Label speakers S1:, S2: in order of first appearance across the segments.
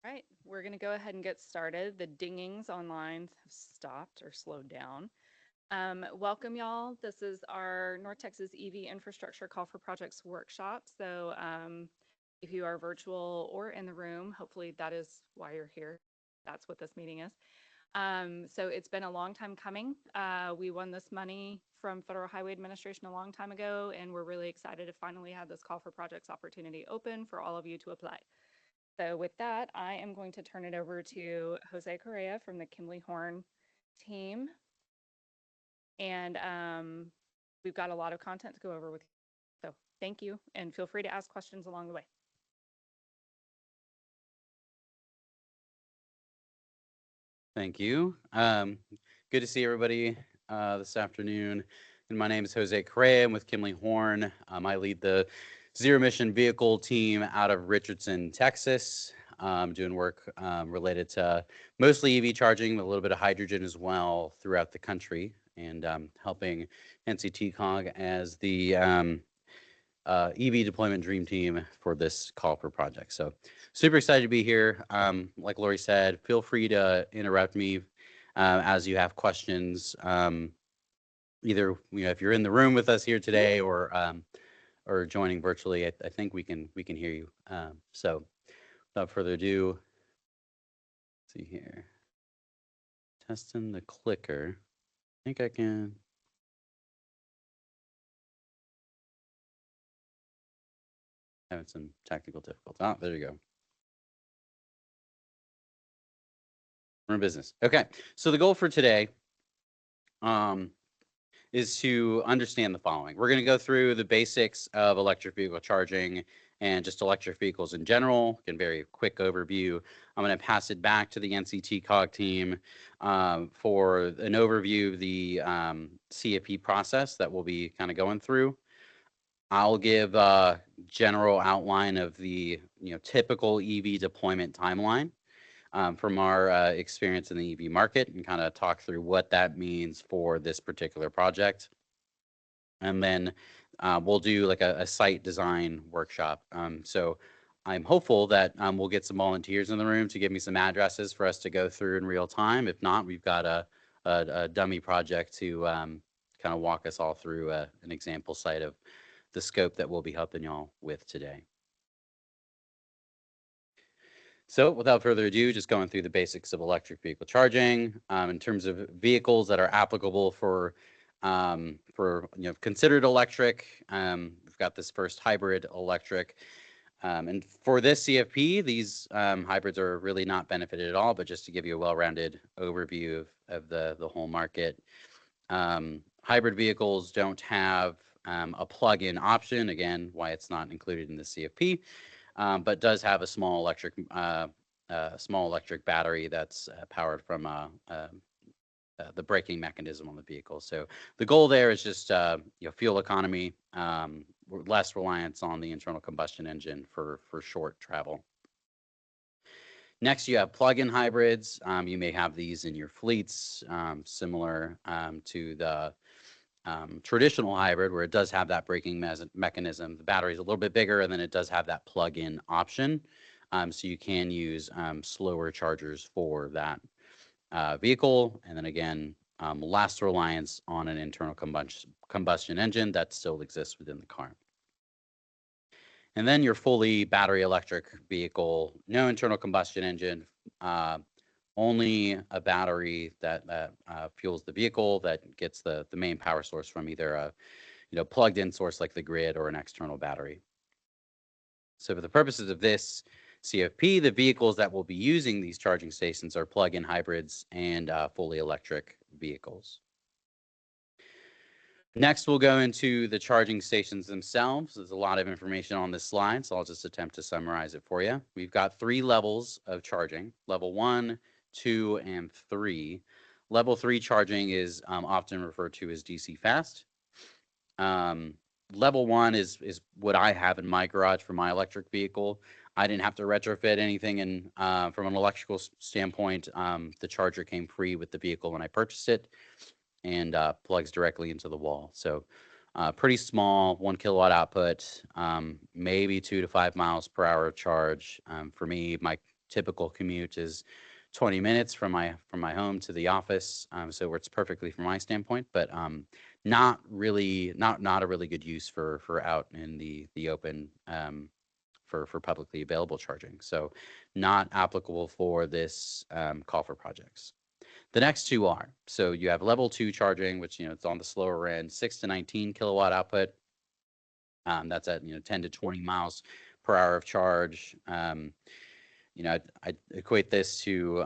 S1: Right, we're going to go ahead and get started. The dingings on lines have stopped or slowed down. Welcome, y'all. This is our North Texas EV Infrastructure Call for Projects workshop. So, if you are virtual or in the room, hopefully that is why you're here. That's what this meeting is. So, it's been a long time coming. We won this money from Federal Highway Administration a long time ago, and we're really excited to finally have this Call for Projects opportunity open for all of you to apply. So with that, I am going to turn it over to Jose Correa from the Kimley Horn team. And we've got a lot of content to go over with you. So thank you, and feel free to ask questions along the way.
S2: Thank you. Good to see everybody this afternoon. And my name is Jose Correa. I'm with Kimley Horn. I lead the zero emission vehicle team out of Richardson, Texas. Doing work related to mostly EV charging, but a little bit of hydrogen as well throughout the country, and helping NCTCOG as the EV deployment dream team for this call for project. So super excited to be here. Like Lori said, feel free to interrupt me as you have questions. Either if you're in the room with us here today or joining virtually, I think we can hear you. So without further ado, let's see here. Testing the clicker. I think I can. Having some technical difficulties. Oh, there you go. We're in business. Okay. So the goal for today um, is to understand the following. We're going to go through the basics of electric vehicle charging and just electric vehicles in general. Again, very quick overview. I'm going to pass it back to the NCT COG team for an overview of the CFP process that we'll be kind of going through. I'll give a general outline of the typical EV deployment timeline from our experience in the EV market, and kind of talk through what that means for this particular project. And then we'll do like a site design workshop. So I'm hopeful that we'll get some volunteers in the room to give me some addresses for us to go through in real time. If not, we've got a dummy project to kind of walk us all through an example site of the scope that we'll be helping y'all with today. So without further ado, just going through the basics of electric vehicle charging in terms of vehicles that are applicable for considered electric. We've got this first hybrid electric. And for this CFP, these hybrids are really not benefited at all, but just to give you a well-rounded overview of the whole market. Hybrid vehicles don't have a plug-in option, again, why it's not included in the CFP. But does have a small electric battery that's powered from the braking mechanism on the vehicle. So the goal there is just fuel economy, less reliance on the internal combustion engine for short travel. Next, you have plug-in hybrids. You may have these in your fleets, similar to the traditional hybrid, where it does have that braking mechanism. The battery is a little bit bigger, and then it does have that plug-in option. So you can use slower chargers for that vehicle. And then again, less reliance on an internal combustion engine that still exists within the car. And then your fully battery electric vehicle, no internal combustion engine, only a battery that fuels the vehicle, that gets the main power source from either a plugged in source like the grid or an external battery. So for the purposes of this CFP, the vehicles that will be using these charging stations are plug-in hybrids and fully electric vehicles. Next, we'll go into the charging stations themselves. There's a lot of information on this slide, so I'll just attempt to summarize it for you. We've got 3 levels of charging: level 1, 2, and 3. Level 3 charging is often referred to as DC fast. Level 1 is what I have in my garage for my electric vehicle. I didn't have to retrofit anything, and from an electrical standpoint, the charger came free with the vehicle when I purchased it, and plugs directly into the wall. So pretty small, 1 kilowatt output, maybe 2 to 5 miles per hour charge. For me, my typical commute is 20 minutes from my home to the office, so it works perfectly from my standpoint. But not a really good use for out in the open, for publicly available charging. So not applicable for this call for projects. The next two are, so you have level 2 charging, which, it's on the slower end, 6 to 19 kilowatt output. That's at, 10 to 20 miles per hour of charge. I equate this to,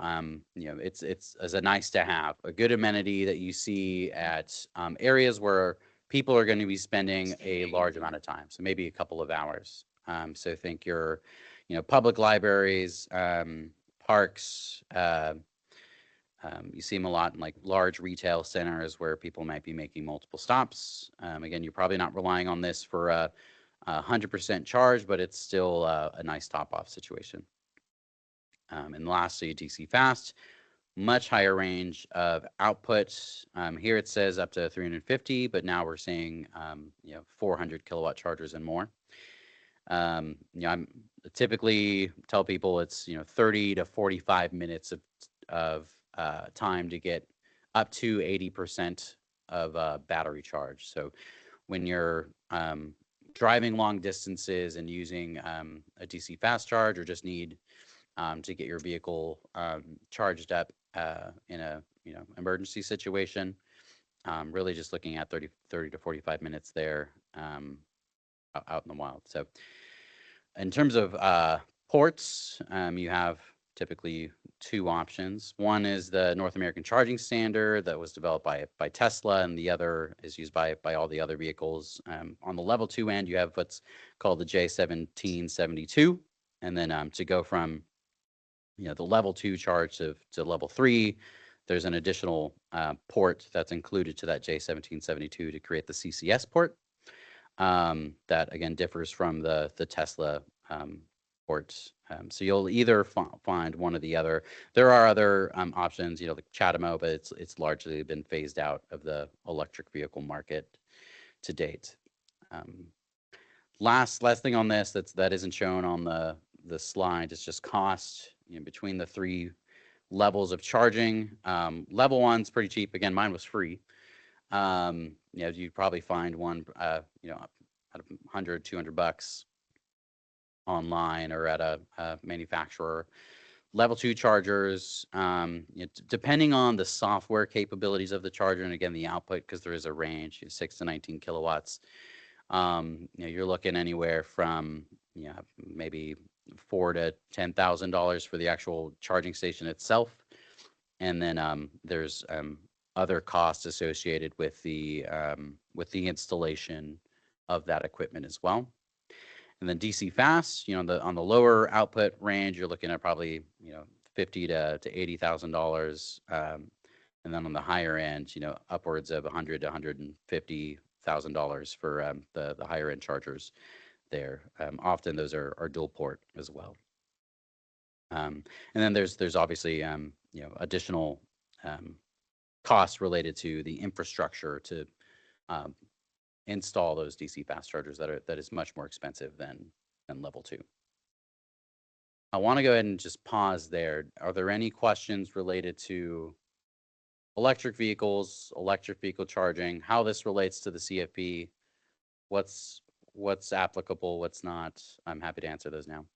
S2: it's as a nice to have, a good amenity that you see at areas where people are going to be spending a large amount of time. So maybe a couple of hours. So think your, public libraries, parks. You see them a lot in like large retail centers where people might be making multiple stops. Again, you're probably not relying on this for a 100% charge, but it's still a nice top-off situation. And lastly, DC fast, much higher range of output. Here it says up to 350, but now we're seeing 400 kilowatt chargers and more. I'm typically tell people it's 30 to 45 minutes of time to get up to 80% of battery charge. So when you're driving long distances and using a DC fast charge, or just need to get your vehicle charged up in a emergency situation, really just looking at 30 to 45 minutes there out in the wild. So in terms of ports, you have typically two options. One is the North American Charging Standard that was developed by Tesla, and the other is used by all the other vehicles. On the level 2 end, you have what's called the J1772, and then to go from the level 2 charge to level 3, there's an additional port that's included to that J1772 to create the CCS port. That again differs from the Tesla ports. So you'll either find one or the other. There are other options, like CHAdeMO, but it's largely been phased out of the electric vehicle market to date. Last thing on this that isn't shown on the slide is just cost. Between the three levels of charging, level 1's pretty cheap. Again, mine was free. You'd probably find one, out of $100, $200 online or at a manufacturer. Level 2 chargers, depending on the software capabilities of the charger, and again, the output, because there is a range, 6 to 19 kilowatts, you're looking anywhere from, maybe $4,000 to $10,000 for the actual charging station itself. And then there's other costs associated with the installation of that equipment as well. And then DC fast, on the lower output range, you're looking at probably $50,000 to $80,000, and then on the higher end, upwards of $100,000 to $150,000 for the higher end chargers there. Often those are dual port as well. And then there's obviously additional costs related to the infrastructure to install those DC fast chargers that is much more expensive than level 2. I want to go ahead and just pause there. Are there any questions related to electric vehicles, electric vehicle charging, how this relates to the CFP, what's applicable, what's not? I'm happy to answer those now.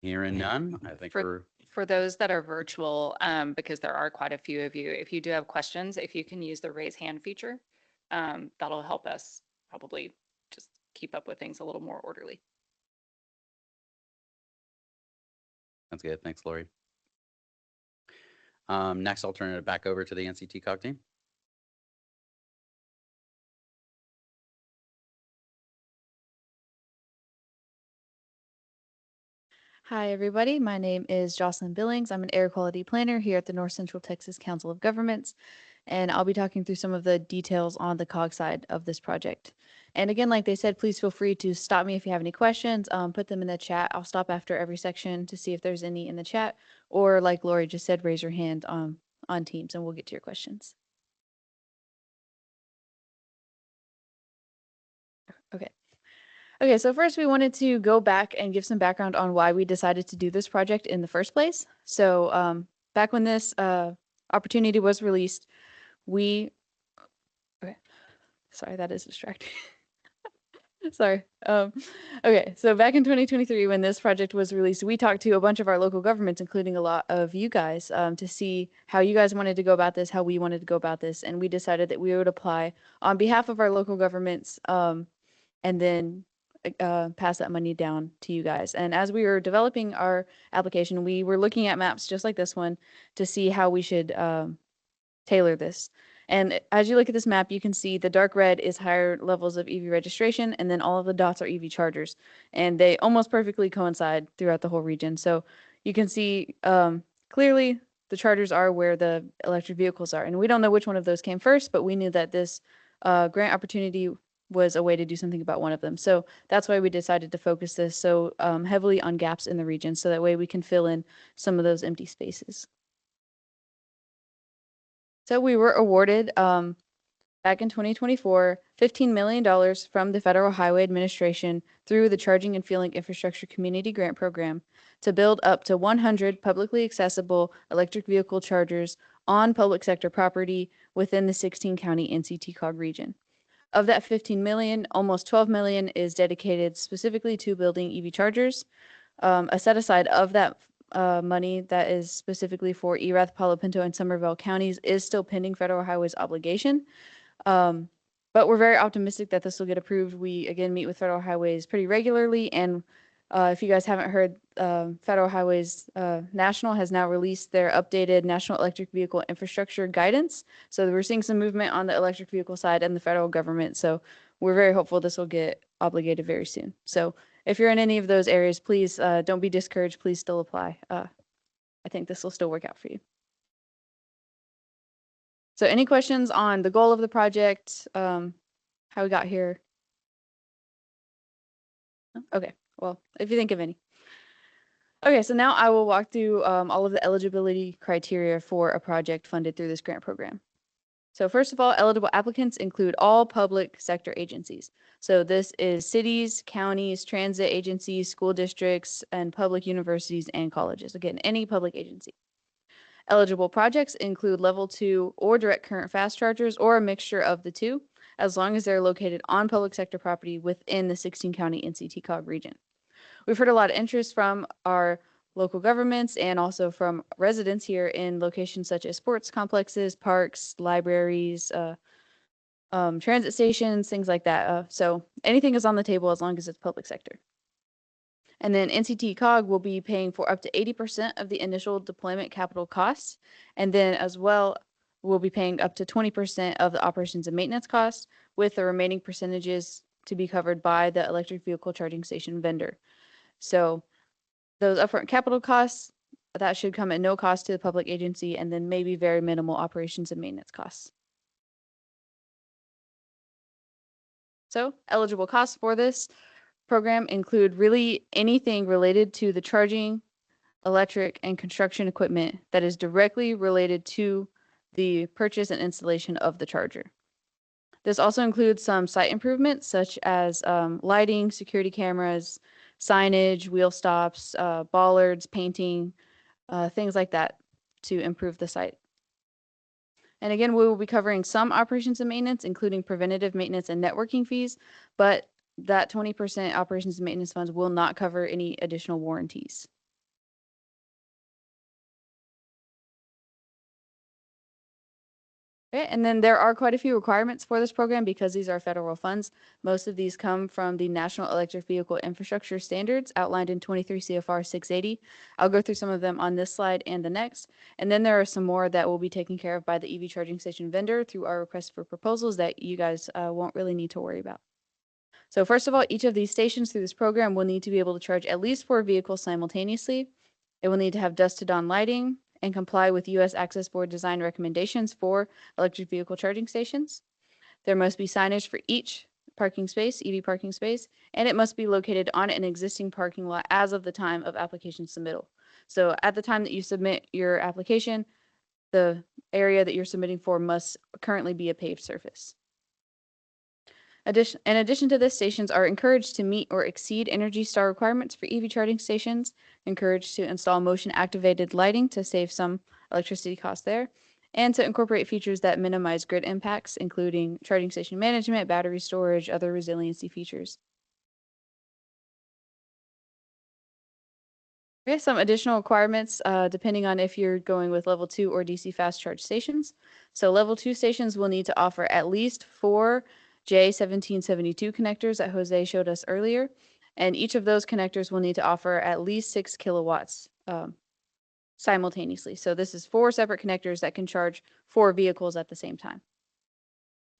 S2: Hearing none, I think
S1: for those that are virtual, because there are quite a few of you, if you do have questions, if you can use the raise hand feature, that'll help us probably just keep up with things a little more orderly.
S2: That's good. Thanks, Lori. Next, I'll turn it back over to the NCT COG team.
S3: Hi, everybody. My name is Jocelyn Billings. I'm an air quality planner here at the North Central Texas Council of Governments, and I'll be talking through some of the details on the COG side of this project. And again, like they said, please feel free to stop me if you have any questions, put them in the chat. I'll stop after every section to see if there's any in the chat, or like Lori just said, raise your hand on Teams and we'll get to your questions. Okay, so first we wanted to go back and give some background on why we decided to do this project in the first place. So back when this opportunity was released, we, okay, sorry, that is distracting. Sorry. Okay, so back in 2023, when this project was released, we talked to a bunch of our local governments, including a lot of you guys, to see how you guys wanted to go about this, how we wanted to go about this, and we decided that we would apply on behalf of our local governments, and then pass that money down to you guys. And as we were developing our application, we were looking at maps just like this one to see how we should tailor this. And as you look at this map, you can see the dark red is higher levels of EV registration, and then all of the dots are EV chargers. And they almost perfectly coincide throughout the whole region. So you can see clearly the chargers are where the electric vehicles are. And we don't know which one of those came first, but we knew that this grant opportunity was a way to do something about one of them. So that's why we decided to focus this so heavily on gaps in the region, so that way we can fill in some of those empty spaces. So we were awarded back in 2024, $15 million from the Federal Highway Administration through the Charging and Fueling Infrastructure Community Grant Program to build up to 100 publicly accessible electric vehicle chargers on public sector property within the 16-county NCT-COG region. Of that 15 million, almost 12 million is dedicated specifically to building EV chargers. A set aside of that money that is specifically for Erath, Palo Pinto, and Somervell counties is still pending Federal Highway's obligation. But we're very optimistic that this will get approved. We, again, meet with Federal Highways pretty regularly. And if you guys haven't heard, Federal Highways National has now released their updated National Electric Vehicle Infrastructure Guidance. So we're seeing some movement on the electric vehicle side and the federal government. So we're very hopeful this will get obligated very soon. So if you're in any of those areas, please don't be discouraged. Please still apply. I think this will still work out for you. So any questions on the goal of the project, how we got here? Okay, well, if you think of any. Okay, so now I will walk through all of the eligibility criteria for a project funded through this grant program. So first of all, eligible applicants include all public sector agencies. So this is cities, counties, transit agencies, school districts, and public universities and colleges. Again, any public agency. Eligible projects include level 2 or direct current fast chargers or a mixture of the two, as long as they're located on public sector property within the 16-county NCT-COG region. We've heard a lot of interest from our local governments and also from residents here in locations such as sports complexes, parks, libraries, transit stations, things like that. So anything is on the table as long as it's public sector. And then NCT-COG will be paying for up to 80% of the initial deployment capital costs. And then as well, we'll be paying up to 20% of the operations and maintenance costs, with the remaining percentages to be covered by the electric vehicle charging station vendor. So those upfront capital costs, that should come at no cost to the public agency, and then maybe very minimal operations and maintenance costs. So eligible costs for this program include really anything related to the charging, electric, and construction equipment that is directly related to the purchase and installation of the charger. This also includes some site improvements such as lighting, security cameras, signage, wheel stops, bollards, painting, things like that to improve the site. And again, we will be covering some operations and maintenance, including preventative maintenance and networking fees, but that 20% operations and maintenance funds will not cover any additional warranties. Okay, and then there are quite a few requirements for this program because these are federal funds. Most of these come from the National Electric Vehicle Infrastructure Standards outlined in 23 CFR 680. I'll go through some of them on this slide and the next. And then there are some more that will be taken care of by the EV charging station vendor through our request for proposals that you guys won't really need to worry about. So first of all, each of these stations through this program will need to be able to charge at least 4 vehicles simultaneously. It will need to have dusk to dawn lighting and comply with U.S. Access Board design recommendations for electric vehicle charging stations. There must be signage for each parking space, EV parking space, and it must be located on an existing parking lot as of the time of application submittal. So at the time that you submit your application, the area that you're submitting for must currently be a paved surface. In addition to this, stations are encouraged to meet or exceed Energy Star requirements for EV charging stations, encouraged to install motion activated lighting to save some electricity costs there, and to incorporate features that minimize grid impacts, including charging station management, battery storage, other resiliency features. Okay, some additional requirements depending on if you're going with level 2 or DC fast charge stations. So level 2 stations will need to offer at least 4 J1772 connectors that Jose showed us earlier. And each of those connectors will need to offer at least 6 kilowatts simultaneously. So this is 4 separate connectors that can charge 4 vehicles at the same time.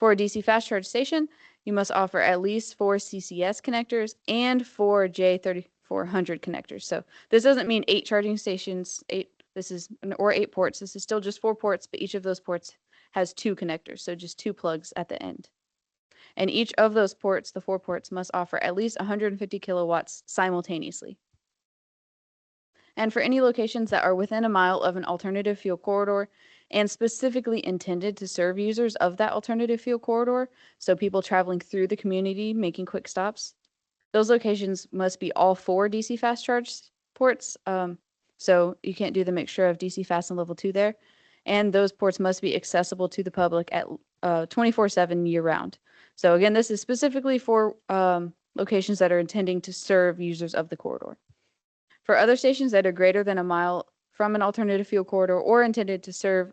S3: For a DC fast charge station, you must offer at least 4 CCS connectors and 4 J3400 connectors. So this doesn't mean 8 charging stations, 8 ports. This is still just 4 ports, but each of those ports has 2 connectors, so just 2 plugs at the end. And each of those ports, the 4 ports, must offer at least 150 kilowatts simultaneously. And for any locations that are within a mile of an alternative fuel corridor and specifically intended to serve users of that alternative fuel corridor, so people traveling through the community making quick stops, those locations must be all 4 DC fast charge ports. So you can't do the mixture of DC fast and level 2 there. And those ports must be accessible to the public at 24/7 year round. So again, this is specifically for locations that are intending to serve users of the corridor. For other stations that are greater than a mile from an alternative fuel corridor or intended to serve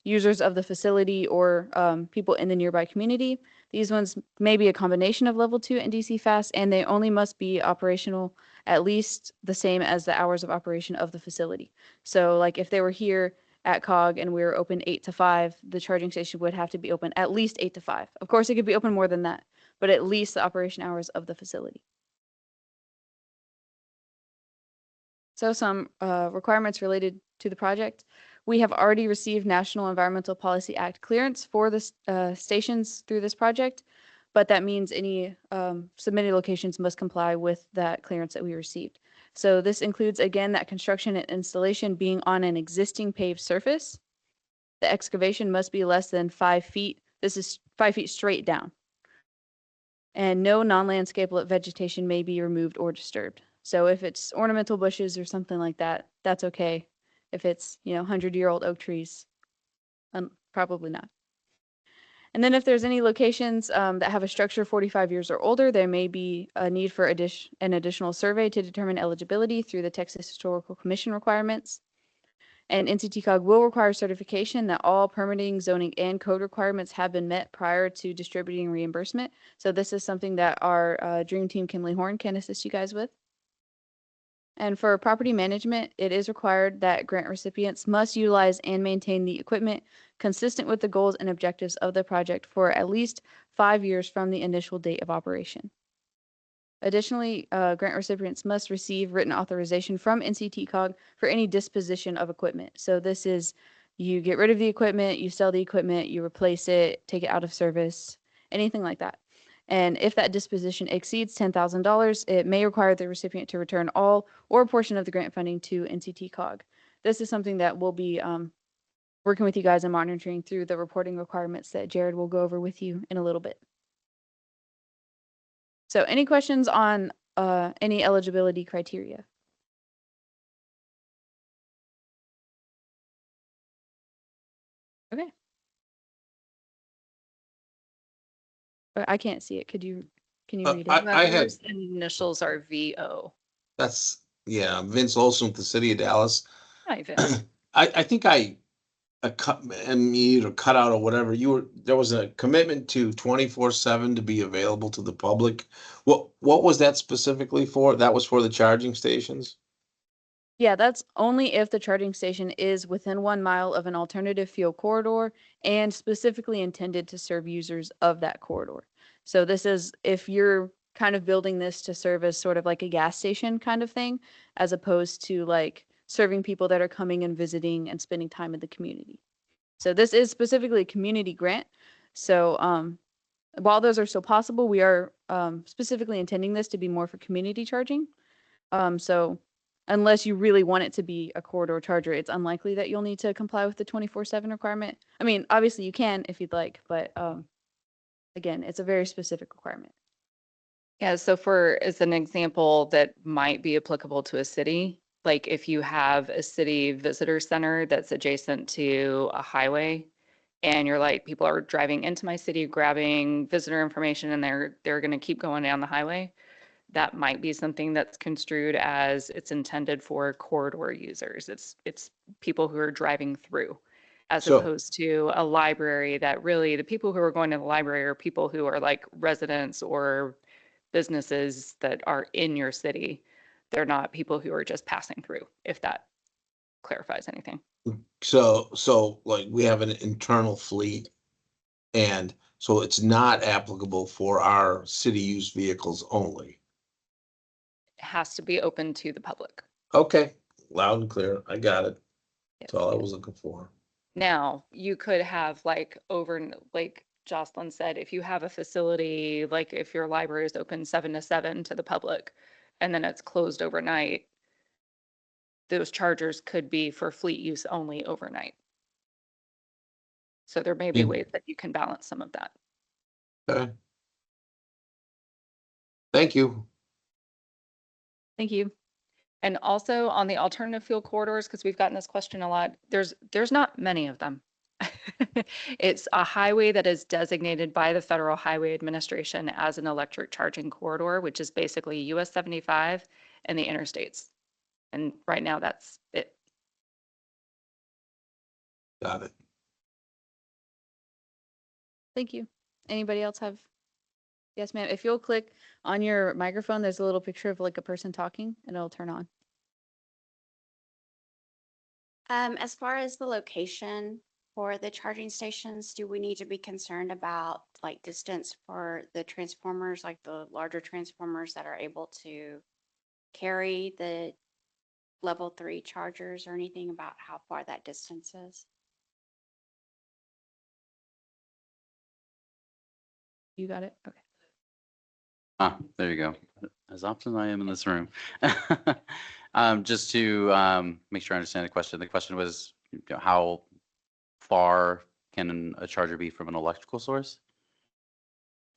S3: users of the facility or people in the nearby community, these ones may be a combination of level 2 and DC fast, and they only must be operational at least the same as the hours of operation of the facility. So like if they were here at COG and we were open 8 to 5, the charging station would have to be open at least 8 to 5. Of course, it could be open more than that, but at least the operation hours of the facility. So some requirements related to the project. We have already received National Environmental Policy Act clearance for the stations through this project, but that means any submitted locations must comply with that clearance that we received. So this includes, again, that construction and installation being on an existing paved surface. The excavation must be less than 5 feet. This is 5 feet straight down. And no non-landscape vegetation may be removed or disturbed. So if it's ornamental bushes or something like that, that's okay. If it's, 100-year-old oak trees, probably not. And then if there's any locations that have a structure 45 years or older, there may be a need for an additional survey to determine eligibility through the Texas Historical Commission requirements. And NCTCOG will require certification that all permitting, zoning, and code requirements have been met prior to distributing reimbursement. So this is something that our Dream Team Kinley Horn can assist you guys with. And for property management, it is required that grant recipients must utilize and maintain the equipment consistent with the goals and objectives of the project for at least 5 years from the initial date of operation. Additionally, grant recipients must receive written authorization from NCTCOG for any disposition of equipment. So this is, you get rid of the equipment, you sell the equipment, you replace it, take it out of service, anything like that. And if that disposition exceeds $10,000, it may require the recipient to return all or a portion of the grant funding to NCTCOG. This is something that we'll be working with you guys and monitoring through the reporting requirements that Jared will go over with you in a little bit. So any questions on any eligibility criteria? Okay. I can't see it. Can you read it?
S4: I had,
S1: Those initials are VO.
S4: yeah, Vince Olson with the city of Dallas.
S1: Hi, Vince.
S4: I think I cut or cut out or whatever. There was a commitment to 24/7 to be available to the public. What was that specifically for? That was for the charging stations?
S3: Yeah, that's only if the charging station is within 1 mile of an alternative fuel corridor and specifically intended to serve users of that corridor. So this is if you're kind of building this to serve as sort of like a gas station kind of thing, as opposed to like serving people that are coming and visiting and spending time in the community. So this is specifically a community grant. So while those are still possible, we are specifically intending this to be more for community charging. So unless you really want it to be a corridor charger, it's unlikely that you'll need to comply with the 24/7 requirement. I mean, obviously you can if you'd like, but Again, it's a very specific requirement.
S1: Yeah, so as an example that might be applicable to a city, like if you have a city visitor center that's adjacent to a highway and you're like, people are driving into my city, grabbing visitor information and they're going to keep going down the highway, that might be something that's construed as it's intended for corridor users. It's people who are driving through, as
S4: So-
S1: opposed to a library that really the people who are going to the library are people who are like residents or businesses that are in your city. They're not people who are just passing through, if that clarifies anything.
S4: So like we have an internal fleet. And so it's not applicable for our city use vehicles only.
S1: It has to be open to the public.
S4: Okay, loud and clear. I got it.
S1: Yes.
S4: That's all I was looking for.
S1: Now, you could have like like Jocelyn said, if you have a facility, like if your library is open 7 to 7 to the public and then it's closed overnight, those chargers could be for fleet use only overnight. So there may be
S4: Mm.
S1: ways that you can balance some of that.
S4: Okay. Thank you.
S1: Thank you. And also on the alternative fuel corridors, because we've gotten this question a lot, there's not many of them. It's a highway that is designated by the Federal Highway Administration as an electric charging corridor, which is basically US 75 and the interstates. And right now that's it.
S4: Got it.
S3: Thank you. Anybody else have? Yes, ma'am. If you'll click on your microphone, there's a little picture of like a person talking and it'll turn on.
S5: As far as the location for the charging stations, do we need to be concerned about like distance for the transformers, like the larger transformers that are able to carry the level 3 chargers or anything about how far that distance is?
S3: You got it? Okay.
S2: Ah, there you go. As often as I am in this room. Just to make sure I understand the question. The question was, how far can a charger be from an electrical source?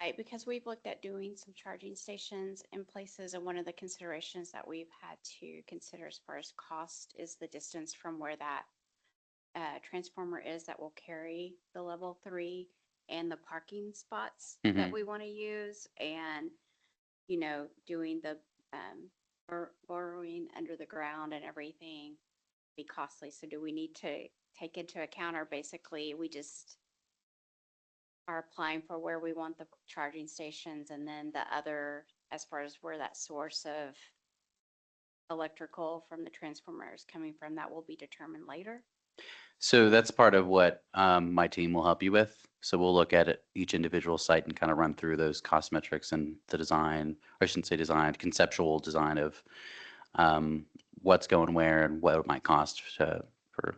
S5: Right, because we've looked at doing some charging stations in places, and one of the considerations that we've had to consider as far as cost is the distance from where that transformer is that will carry the level 3 and the parking spots that
S2: Mhm.
S5: we want to use, and doing the burrowing under the ground and everything be costly. So do we need to take into account, or basically we just are applying for where we want the charging stations, and then the other, as far as where that source of electrical from the transformer is coming from, that will be determined later?
S2: So that's part of what my team will help you with. So we'll look at it, each individual site and kind of run through those cost metrics and the design, or I shouldn't say design, conceptual design of what's going where and what it might cost for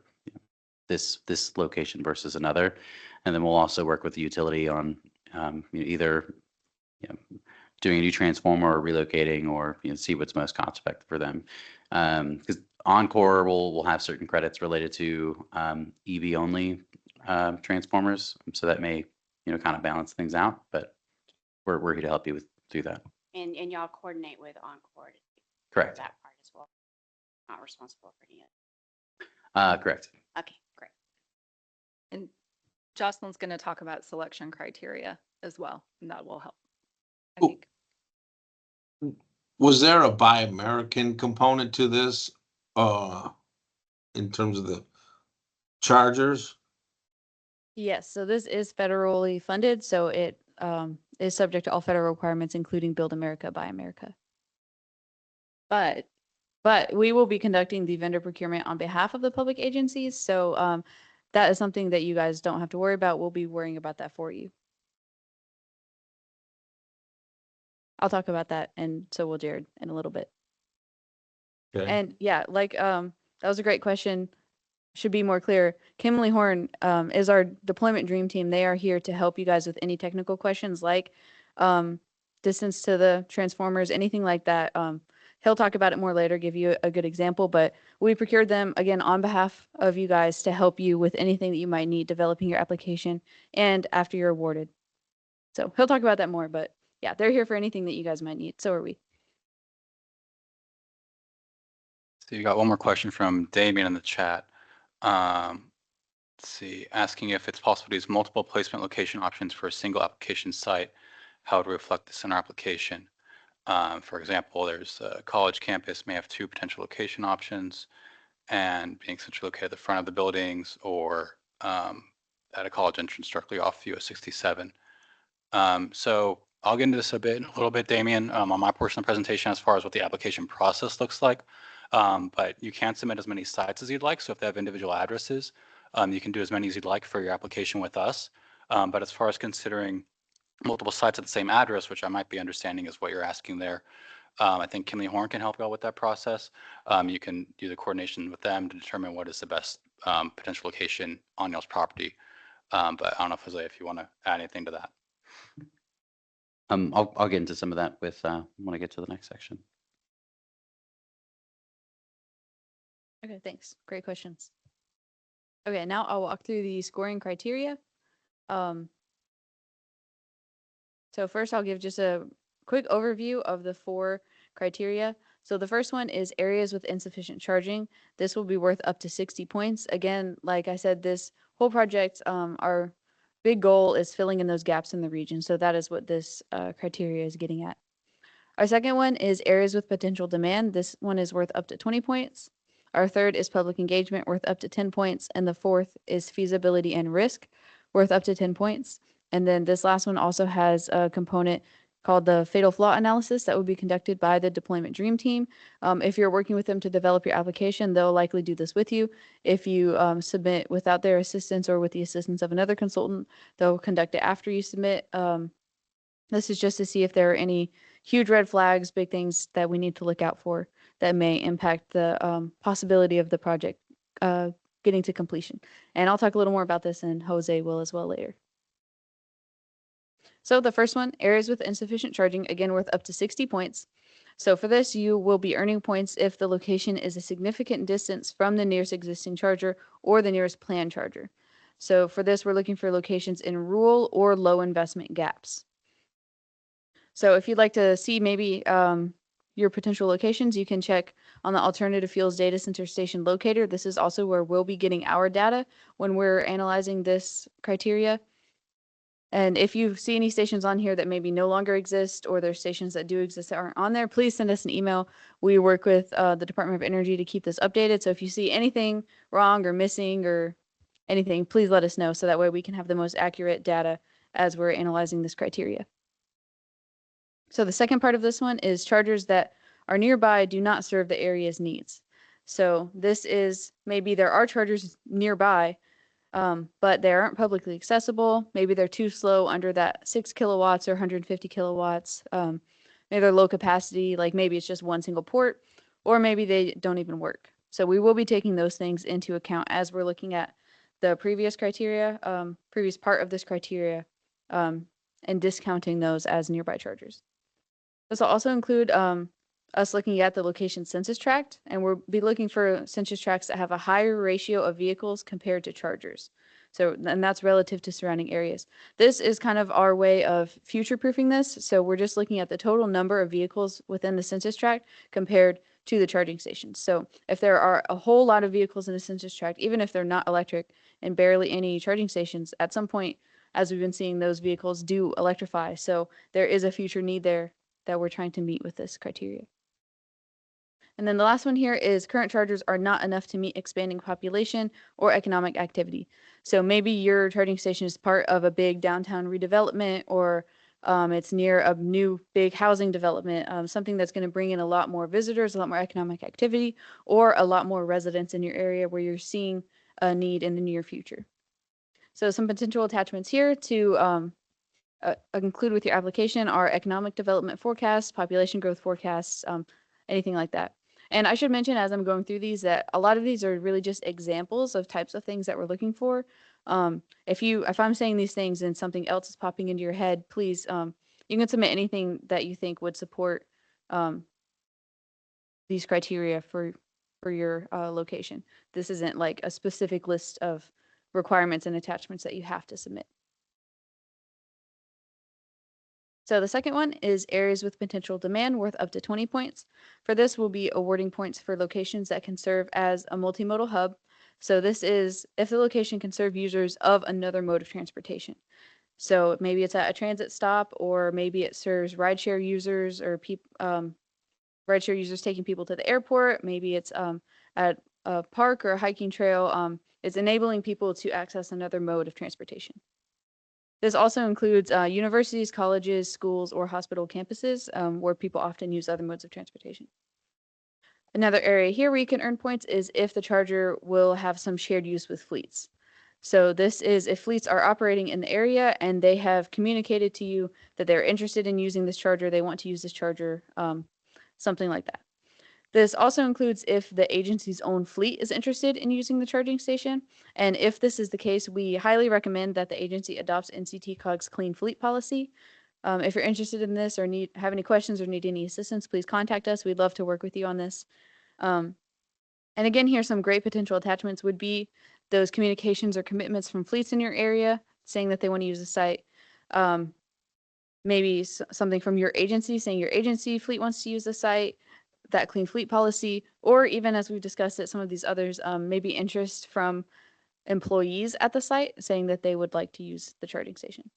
S2: this location versus another. And then we'll also work with the utility on either doing a new transformer or relocating, or see what's most cost effective for them. Because Encore will have certain credits related to EV only transformers, so that may kind of balance things out. But we're here to help you through that.
S5: And y'all coordinate with Encore to do
S2: Correct.
S5: that part as well? Not responsible for any of it?
S2: Correct.
S5: Okay, great.
S1: And Jocelyn's going to talk about selection criteria as well, and that will help, I
S4: Cool.
S1: think.
S4: Was there a Buy American component to this, in terms of the chargers?
S3: Yes, so this is federally funded, so it is subject to all federal requirements, including Build America, Buy America. But we will be conducting the vendor procurement on behalf of the public agencies, so that is something that you guys don't have to worry about. We'll be worrying about that for you. I'll talk about that, and so will Jared in a little bit.
S4: Okay.
S3: And yeah, like that was a great question. Should be more clear. Kimberly Horn is our deployment dream team. They are here to help you guys with any technical questions like distance to the transformers, anything like that. He'll talk about it more later, give you a good example, but we procured them again on behalf of you guys to help you with anything that you might need developing your application and after you're awarded. So he'll talk about that more, but yeah, they're here for anything that you guys might need. So are we.
S6: So you got one more question from Damien in the chat. Let's see, asking if it's possible to use multiple placement location options for a single application site. How would we reflect this in our application? For example, there's a college campus may have 2 potential location options, and being centrally located at the front of the buildings or at a college entrance directly off US 67. So I'll get into this a little bit, Damien, on my portion of the presentation as far as what the application process looks like. But you can submit as many sites as you'd like. So if they have individual addresses, you can do as many as you'd like for your application with us. But as far as considering multiple sites at the same address, which I might be understanding is what you're asking there, I think Kinley Horn can help you out with that process. You can do the coordination with them to determine what is the best potential location on y'all's property. But I don't know, Jose, if you want to add anything to that.
S2: I'll get into some of that with when I get to the next section.
S3: Okay, thanks. Great questions. Okay, now I'll walk through the scoring criteria. So first I'll give just a quick overview of the 4 criteria. So the first one is areas with insufficient charging. This will be worth up to 60 points. Again, like I said, this whole project, our big goal is filling in those gaps in the region. So that is what this criteria is getting at. Our second one is areas with potential demand. This one is worth up to 20 points. Our third is public engagement, worth up to 10 points. And the fourth is feasibility and risk, worth up to 10 points. And then this last one also has a component called the fatal flaw analysis that will be conducted by the deployment dream team. If you're working with them to develop your application, they'll likely do this with you. If you submit without their assistance or with the assistance of another consultant, they'll conduct it after you submit. This is just to see if there are any huge red flags, big things that we need to look out for that may impact the possibility of the project getting to completion. And I'll talk a little more about this, and Jose will as well later. So the first one, areas with insufficient charging, again worth up to 60 points. So for this, you will be earning points if the location is a significant distance from the nearest existing charger or the nearest planned charger. So for this, we're looking for locations in rural or low investment gaps. So if you'd like to see maybe your potential locations, you can check on the Alternative Fuels Data Center Station Locator. This is also where we'll be getting our data when we're analyzing this criteria. And if you see any stations on here that maybe no longer exist, or there's stations that do exist that aren't on there, please send us an email. We work with the Department of Energy to keep this updated. So if you see anything wrong or missing or anything, please let us know so that way we can have the most accurate data as we're analyzing this criteria. So the second part of this one is chargers that are nearby do not serve the area's needs. So this is maybe there are chargers nearby, but they aren't publicly accessible. Maybe they're too slow under that 6 kilowatts or 150 kilowatts. Maybe they're low capacity, like maybe it's just one single port, or maybe they don't even work. So we will be taking those things into account as we're looking at the previous criteria, previous part of this criteria, and discounting those as nearby chargers. This will also include us looking at the location census tract, and we'll be looking for census tracts that have a higher ratio of vehicles compared to chargers. So, and that's relative to surrounding areas. This is kind of our way of future-proofing this. So we're just looking at the total number of vehicles within the census tract compared to the charging stations. So if there are a whole lot of vehicles in a census tract, even if they're not electric and barely any charging stations, at some point, as we've been seeing, those vehicles do electrify. So there is a future need there that we're trying to meet with this criteria. And then the last one here is current chargers are not enough to meet expanding population or economic activity. So maybe your charging station is part of a big downtown redevelopment, or it's near a new big housing development, something that's going to bring in a lot more visitors, a lot more economic activity, or a lot more residents in your area where you're seeing a need in the near future. So some potential attachments here to include with your application are economic development forecasts, population growth forecasts, anything like that. And I should mention as I'm going through these that a lot of these are really just examples of types of things that we're looking for. If I'm saying these things and something else is popping into your head, please, you can submit anything that you think would support these criteria for your location. This isn't like a specific list of requirements and attachments that you have to submit. So the second one is areas with potential demand worth up to 20 points. For this, we'll be awarding points for locations that can serve as a multimodal hub. So this is if the location can serve users of another mode of transportation. So maybe it's at a transit stop, or maybe it serves rideshare users or rideshare users taking people to the airport. Maybe it's at a park or a hiking trail. It's enabling people to access another mode of transportation. This also includes universities, colleges, schools, or hospital campuses where people often use other modes of transportation. Another area here where you can earn points is if the charger will have some shared use with fleets. So this is if fleets are operating in the area and they have communicated to you that they're interested in using this charger, they want to use this charger, something like that. This also includes if the agency's own fleet is interested in using the charging station. And if this is the case, we highly recommend that the agency adopts NCT COG's clean fleet policy. If you're interested in this or have any questions or need any assistance, please contact us. We'd love to work with you on this. And again, here some great potential attachments would be those communications or commitments from fleets in your area saying that they want to use the site. Maybe something from your agency saying your agency fleet wants to use the site, that clean fleet policy, or even as we've discussed at some of these others, maybe interest from employees at the site saying that they would like to use the charging station.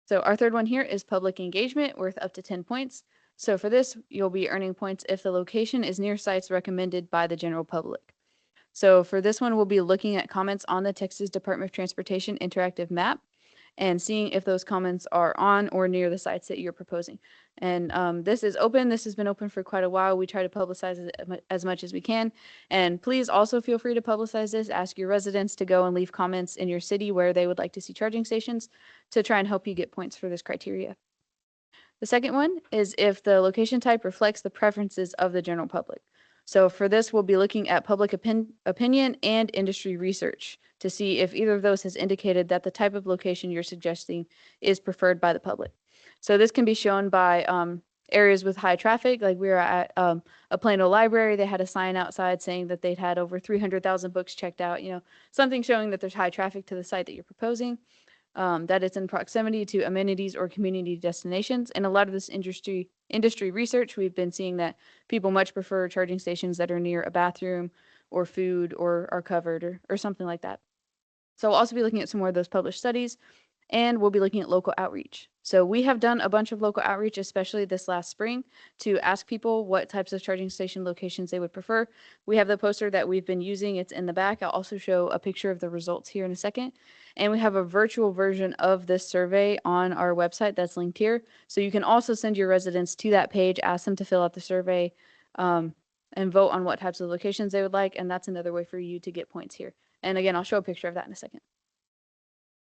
S3: So our third one here is public engagement worth up to 10 points. So for this, you'll be earning points if the location is near sites recommended by the general public. So for this one, we'll be looking at comments on the Texas Department of Transportation interactive map and seeing if those comments are on or near the sites that you're proposing. And this is open. This has been open for quite a while. We try to publicize it as much as we can. And please also feel free to publicize this. Ask your residents to go and leave comments in your city where they would like to see charging stations to try and help you get points for this criteria. The second one is if the location type reflects the preferences of the general public. So for this, we'll be looking at public opinion and industry research to see if either of those has indicated that the type of location you're suggesting is preferred by the public. So this can be shown by areas with high traffic, like we were at a Plano library. They had a sign outside saying that they'd had over 300,000 books checked out, something showing that there's high traffic to the site that you're proposing. That it's in proximity to amenities or community destinations. And a lot of this industry research, we've been seeing that people much prefer charging stations that are near a bathroom or food or are covered or something like that. So we'll also be looking at some more of those published studies, and we'll be looking at local outreach. So we have done a bunch of local outreach, especially this last spring, to ask people what types of charging station locations they would prefer. We have the poster that we've been using. It's in the back. I'll also show a picture of the results here in a second. And we have a virtual version of this survey on our website that's linked here. So you can also send your residents to that page, ask them to fill out the survey, and vote on what types of locations they would like. And that's another way for you to get points here. And again, I'll show a picture of that in a second.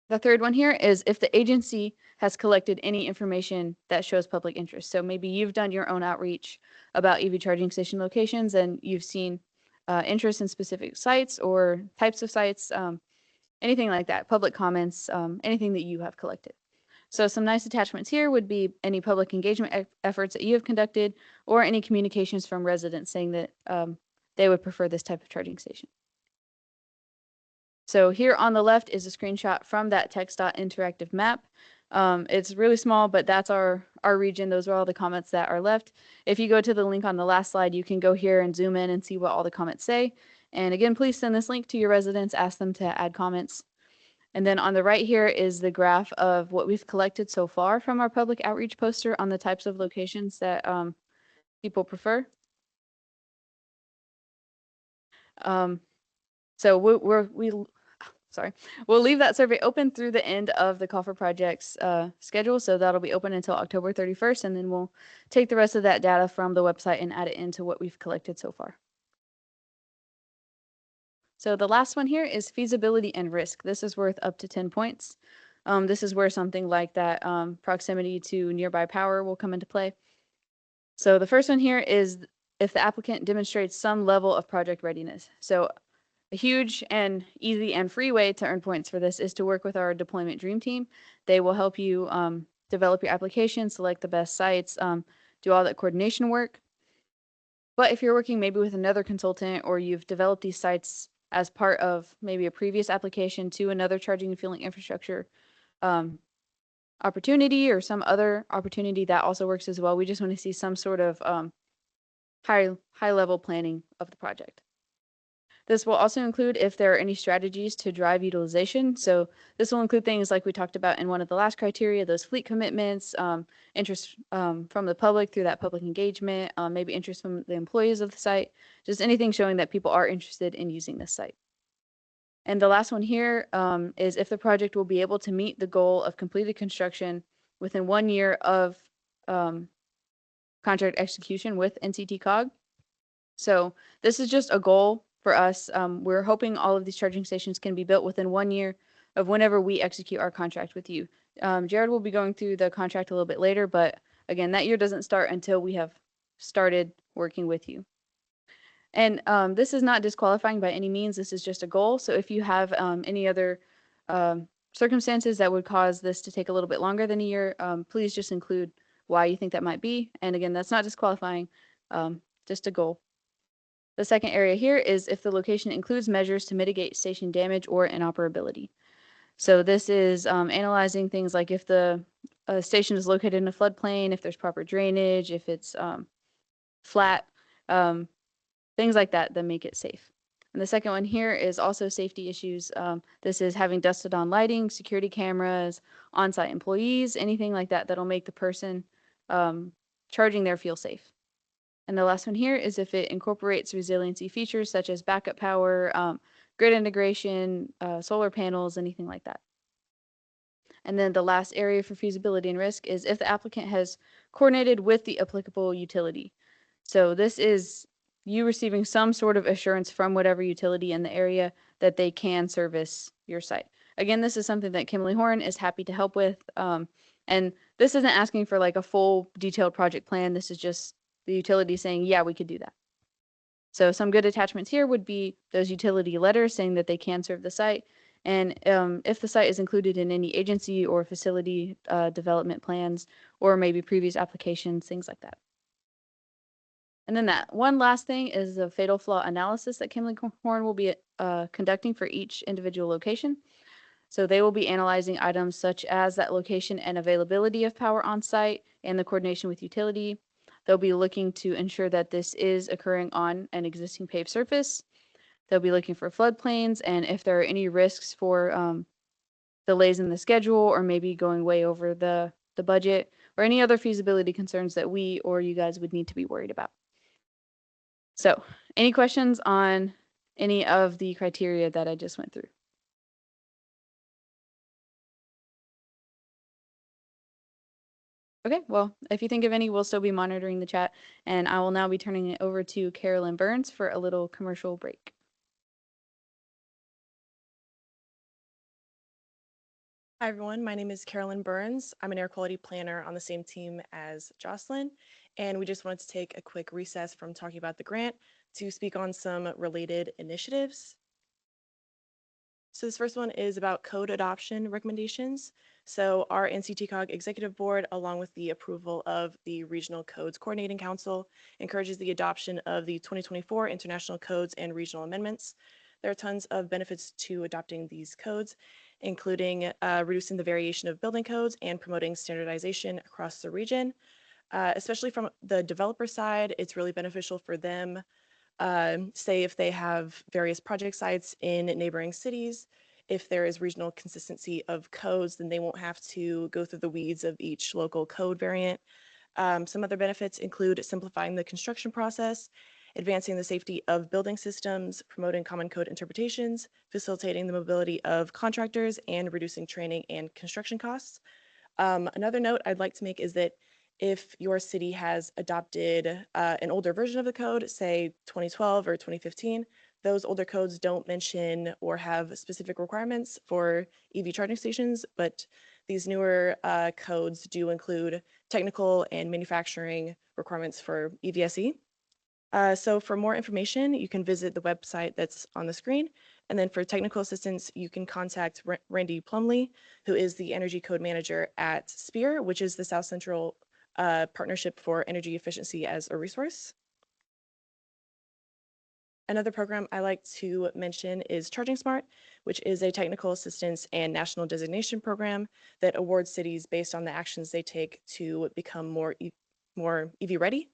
S3: The third one here is if the agency has collected any information that shows public interest. So maybe you've done your own outreach about EV charging station locations and you've seen interest in specific sites or types of sites, anything like that, public comments, anything that you have collected. So some nice attachments here would be any public engagement efforts that you have conducted or any communications from residents saying that they would prefer this type of charging station. So here on the left is a screenshot from that TxDOT interactive map. It's really small, but that's our region. Those are all the comments that are left. If you go to the link on the last slide, you can go here and zoom in and see what all the comments say. And again, please send this link to your residents, ask them to add comments. And then on the right here is the graph of what we've collected so far from our public outreach poster on the types of locations that people prefer. So we'll leave that survey open through the end of the Call for Projects schedule. So that'll be open until October 31st, and then we'll take the rest of that data from the website and add it into what we've collected so far. So the last one here is feasibility and risk. This is worth up to 10 points. This is where something like that proximity to nearby power will come into play. So the first one here is if the applicant demonstrates some level of project readiness. So a huge and easy and free way to earn points for this is to work with our deployment dream team. They will help you develop your application, select the best sites, do all that coordination work. But if you're working maybe with another consultant or you've developed these sites as part of maybe a previous application to another charging and fueling infrastructure opportunity or some other opportunity, that also works as well. We just want to see some sort of high level planning of the project. This will also include if there are any strategies to drive utilization. So this will include things like we talked about in one of the last criteria, those fleet commitments, interest from the public through that public engagement, maybe interest from the employees of the site, just anything showing that people are interested in using this site. And the last one here is if the project will be able to meet the goal of completed construction within 1 year of contract execution with NCT COG. So this is just a goal for us. We're hoping all of these charging stations can be built within 1 year of whenever we execute our contract with you. Jared will be going through the contract a little bit later, but again, that year doesn't start until we have started working with you. And this is not disqualifying by any means. This is just a goal. So if you have any other circumstances that would cause this to take a little bit longer than a year, please just include why you think that might be. And again, that's not disqualifying, just a goal. The second area here is if the location includes measures to mitigate station damage or inoperability. So this is analyzing things like if the station is located in a floodplain, if there's proper drainage, if it's flat, things like that make it safe. And the second one here is also safety issues. This is having dusted on lighting, security cameras, on-site employees, anything like that that'll make the person charging there feel safe. And the last one here is if it incorporates resiliency features such as backup power, grid integration, solar panels, anything like that. And then the last area for feasibility and risk is if the applicant has coordinated with the applicable utility. So this is you receiving some sort of assurance from whatever utility in the area that they can service your site. Again, this is something that Kimberly Horn is happy to help with. And this isn't asking for like a full detailed project plan. This is just the utility saying, yeah, we could do that. So some good attachments here would be those utility letters saying that they can serve the site. And if the site is included in any agency or facility development plans, or maybe previous applications, things like that. And then that one last thing is the fatal flaw analysis that Kimberly Horn will be conducting for each individual location. So they will be analyzing items such as that location and availability of power on site and the coordination with utility. They'll be looking to ensure that this is occurring on an existing paved surface. They'll be looking for floodplains and if there are any risks for delays in the schedule or maybe going way over the budget or any other feasibility concerns that we or you guys would need to be worried about. So any questions on any of the criteria that I just went through? Okay, well, if you think of any, we'll still be monitoring the chat, and I will now be turning it over to Carolyn Burns for a little commercial break.
S7: Hi, everyone. My name is Carolyn Burns. I'm an air quality planner on the same team as Jocelyn, and we just wanted to take a quick recess from talking about the grant to speak on some related initiatives. So this first one is about code adoption recommendations. So our NCT COG Executive Board, along with the approval of the Regional Codes Coordinating Council, encourages the adoption of the 2024 International Codes and Regional Amendments. There are tons of benefits to adopting these codes, including reducing the variation of building codes and promoting standardization across the region. Especially from the developer side, it's really beneficial for them. Say if they have various project sites in neighboring cities, if there is regional consistency of codes, then they won't have to go through the weeds of each local code variant. Some other benefits include simplifying the construction process, advancing the safety of building systems, promoting common code interpretations, facilitating the mobility of contractors, and reducing training and construction costs. Another note I'd like to make is that if your city has adopted an older version of the code, say 2012 or 2015, those older codes don't mention or have specific requirements for EV charging stations, but these newer codes do include technical and manufacturing requirements for EVSE. So for more information, you can visit the website that's on the screen. And then for technical assistance, you can contact Randy Plumley, who is the Energy Code Manager at SPEAR, which is the South Central Partnership for Energy Efficiency as a Resource. Another program I like to mention is Charging Smart, which is a technical assistance and national designation program that awards cities based on the actions they take to become more EV ready.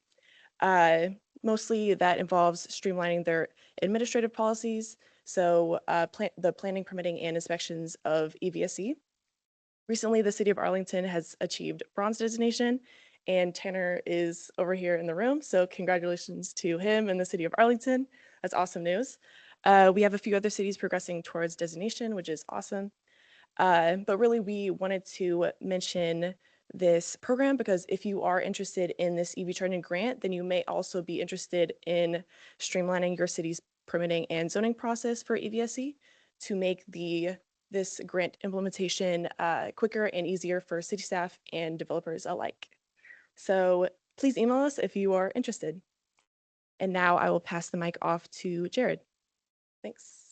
S7: Uh, Mostly that involves streamlining their administrative policies, so the planning, permitting, and inspections of EVSE. Recently, the city of Arlington has achieved bronze designation, and Tanner is over here in the room. So congratulations to him and the city of Arlington. That's awesome news. We have a few other cities progressing towards designation, which is awesome. But really, we wanted to mention this program because if you are interested in this EV charging grant, then you may also be interested in streamlining your city's permitting and zoning process for EVSE to make this grant implementation quicker and easier for city staff and developers alike. So please email us if you are interested. And now I will pass the mic off to Jared. Thanks.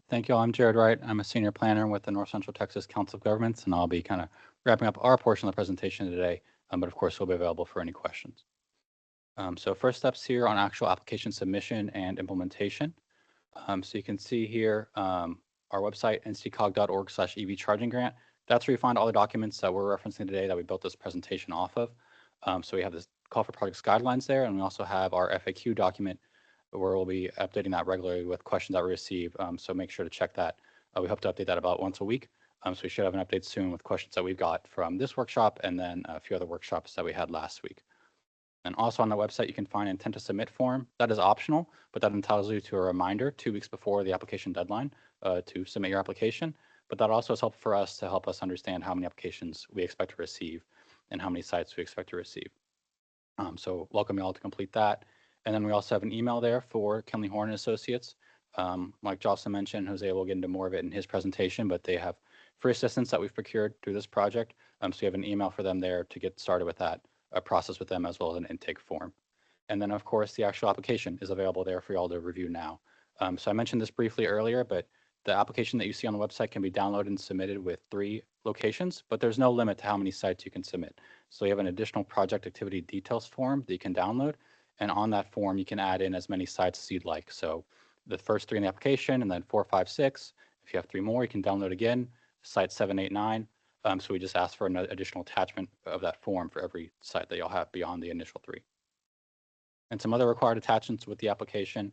S6: Thank you all. I'm Jared Wright. I'm a senior planner with the North Central Texas Council of Governments, and I'll be kind of wrapping up our portion of the presentation today, but of course, we'll be available for any questions. So first steps here on actual application submission and implementation. So you can see here our website, nccog.org/EV charging grant. That's where you find all the documents that we're referencing today that we built this presentation off of. So we have this call for projects guidelines there, and we also have our FAQ document where we'll be updating that regularly with questions that we receive. So make sure to check that. We hope to update that about once a week. So we should have an update soon with questions that we've got from this workshop and then a few other workshops that we had last week. And also on the website, you can find an intent to submit form. That is optional, but that entitles you to a reminder 2 weeks before the application deadline to submit your application. But that also is helpful for us to help us understand how many applications we expect to receive and how many sites we expect to receive. So welcome you all to complete that. And then we also have an email there for Kinley Horn and Associates. Like Jocelyn mentioned, Jose will get into more of it in his presentation, but they have free assistance that we've procured through this project. So you have an email for them there to get started with that process with them, as well as an intake form. And then of course, the actual application is available there for you all to review now. So I mentioned this briefly earlier, but the application that you see on the website can be downloaded and submitted with 3 locations, but there's no limit to how many sites you can submit. So you have an additional project activity details form that you can download. And on that form, you can add in as many sites as you'd like. So the first 3 in the application, and then 4, 5, 6. If you have 3 more, you can download again, site 7, 8, 9. So we just ask for an additional attachment of that form for every site that you'll have beyond the initial 3. And some other required attachments with the application,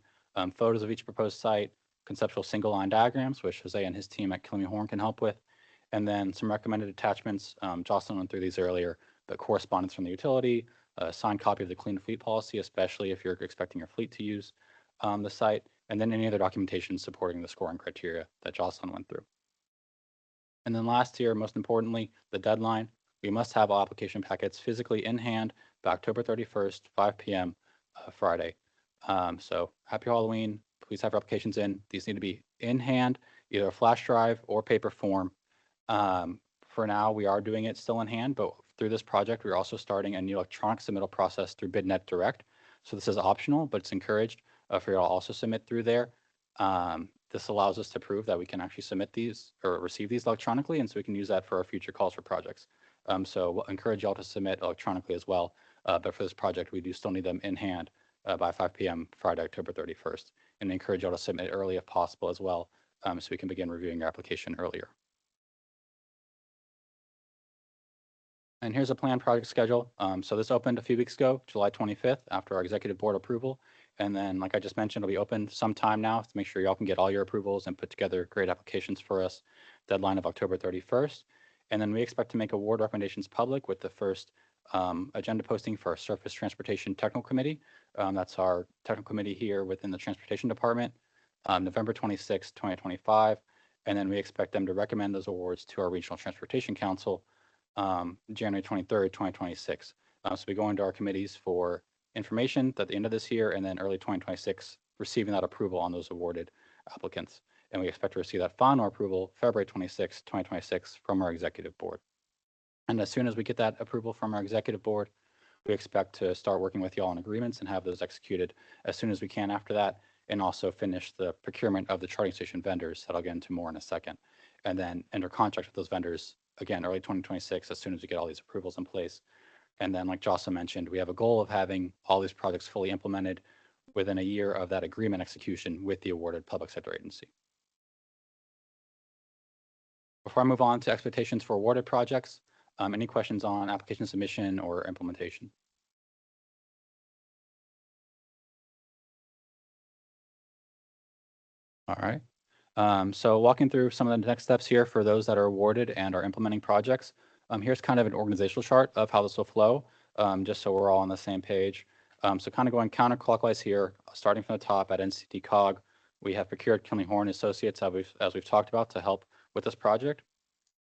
S6: photos of each proposed site, conceptual single line diagrams, which Jose and his team at Kinley Horn can help with, and then some recommended attachments. Jocelyn went through these earlier, but correspondence from the utility, a signed copy of the clean fleet policy, especially if you're expecting your fleet to use the site, and then any other documentation supporting the scoring criteria that Jocelyn went through. And then last here, most importantly, the deadline. We must have all application packets physically in hand by October 31st, 5 p.m. Friday. So happy Halloween. Please have your applications in. These need to be in hand, either a flash drive or paper form. For now, we are doing it still in hand, but through this project, we're also starting a new electronic submittal process through BidNet Direct. So this is optional, but it's encouraged for you to also submit through there. This allows us to prove that we can actually submit these or receive these electronically, and so we can use that for our future calls for projects. So we'll encourage y'all to submit electronically as well. But for this project, we do still need them in hand by 5 p.m. Friday, October 31st. And we encourage y'all to submit early if possible as well, so we can begin reviewing your application earlier. And here's a planned project schedule. So this opened a few weeks ago, July 25th, after our executive board approval. And then, like I just mentioned, it'll be open sometime now to make sure y'all can get all your approvals and put together great applications for us. Deadline of October 31st. And then we expect to make award recommendations public with the first agenda posting for our Surface Transportation Technical Committee. That's our technical committee here within the Transportation Department, November 26, 2025. And then we expect them to recommend those awards to our Regional Transportation Council January 23rd, 2026. So we go into our committees for information at the end of this year, and then early 2026, receiving that approval on those awarded applicants. And we expect to receive that final approval February 26, 2026 from our executive board. And as soon as we get that approval from our executive board, we expect to start working with y'all on agreements and have those executed as soon as we can after that, and also finish the procurement of the charging station vendors that I'll get into more in a second. and then enter contract with those vendors, again, early 2026, as soon as we get all these approvals in place. And then, like Jocelyn mentioned, we have a goal of having all these projects fully implemented within a year of that agreement execution with the awarded public sector agency. Before I move on to expectations for awarded projects, any questions on application submission or implementation? All right. So walking through some of the next steps here for those that are awarded and are implementing projects. Here's kind of an organizational chart of how this will flow, just so we're all on the same page. So kind of going counterclockwise here, starting from the top at NCT COG, we have procured Kinley Horn Associates, as we've talked about, to help with this project.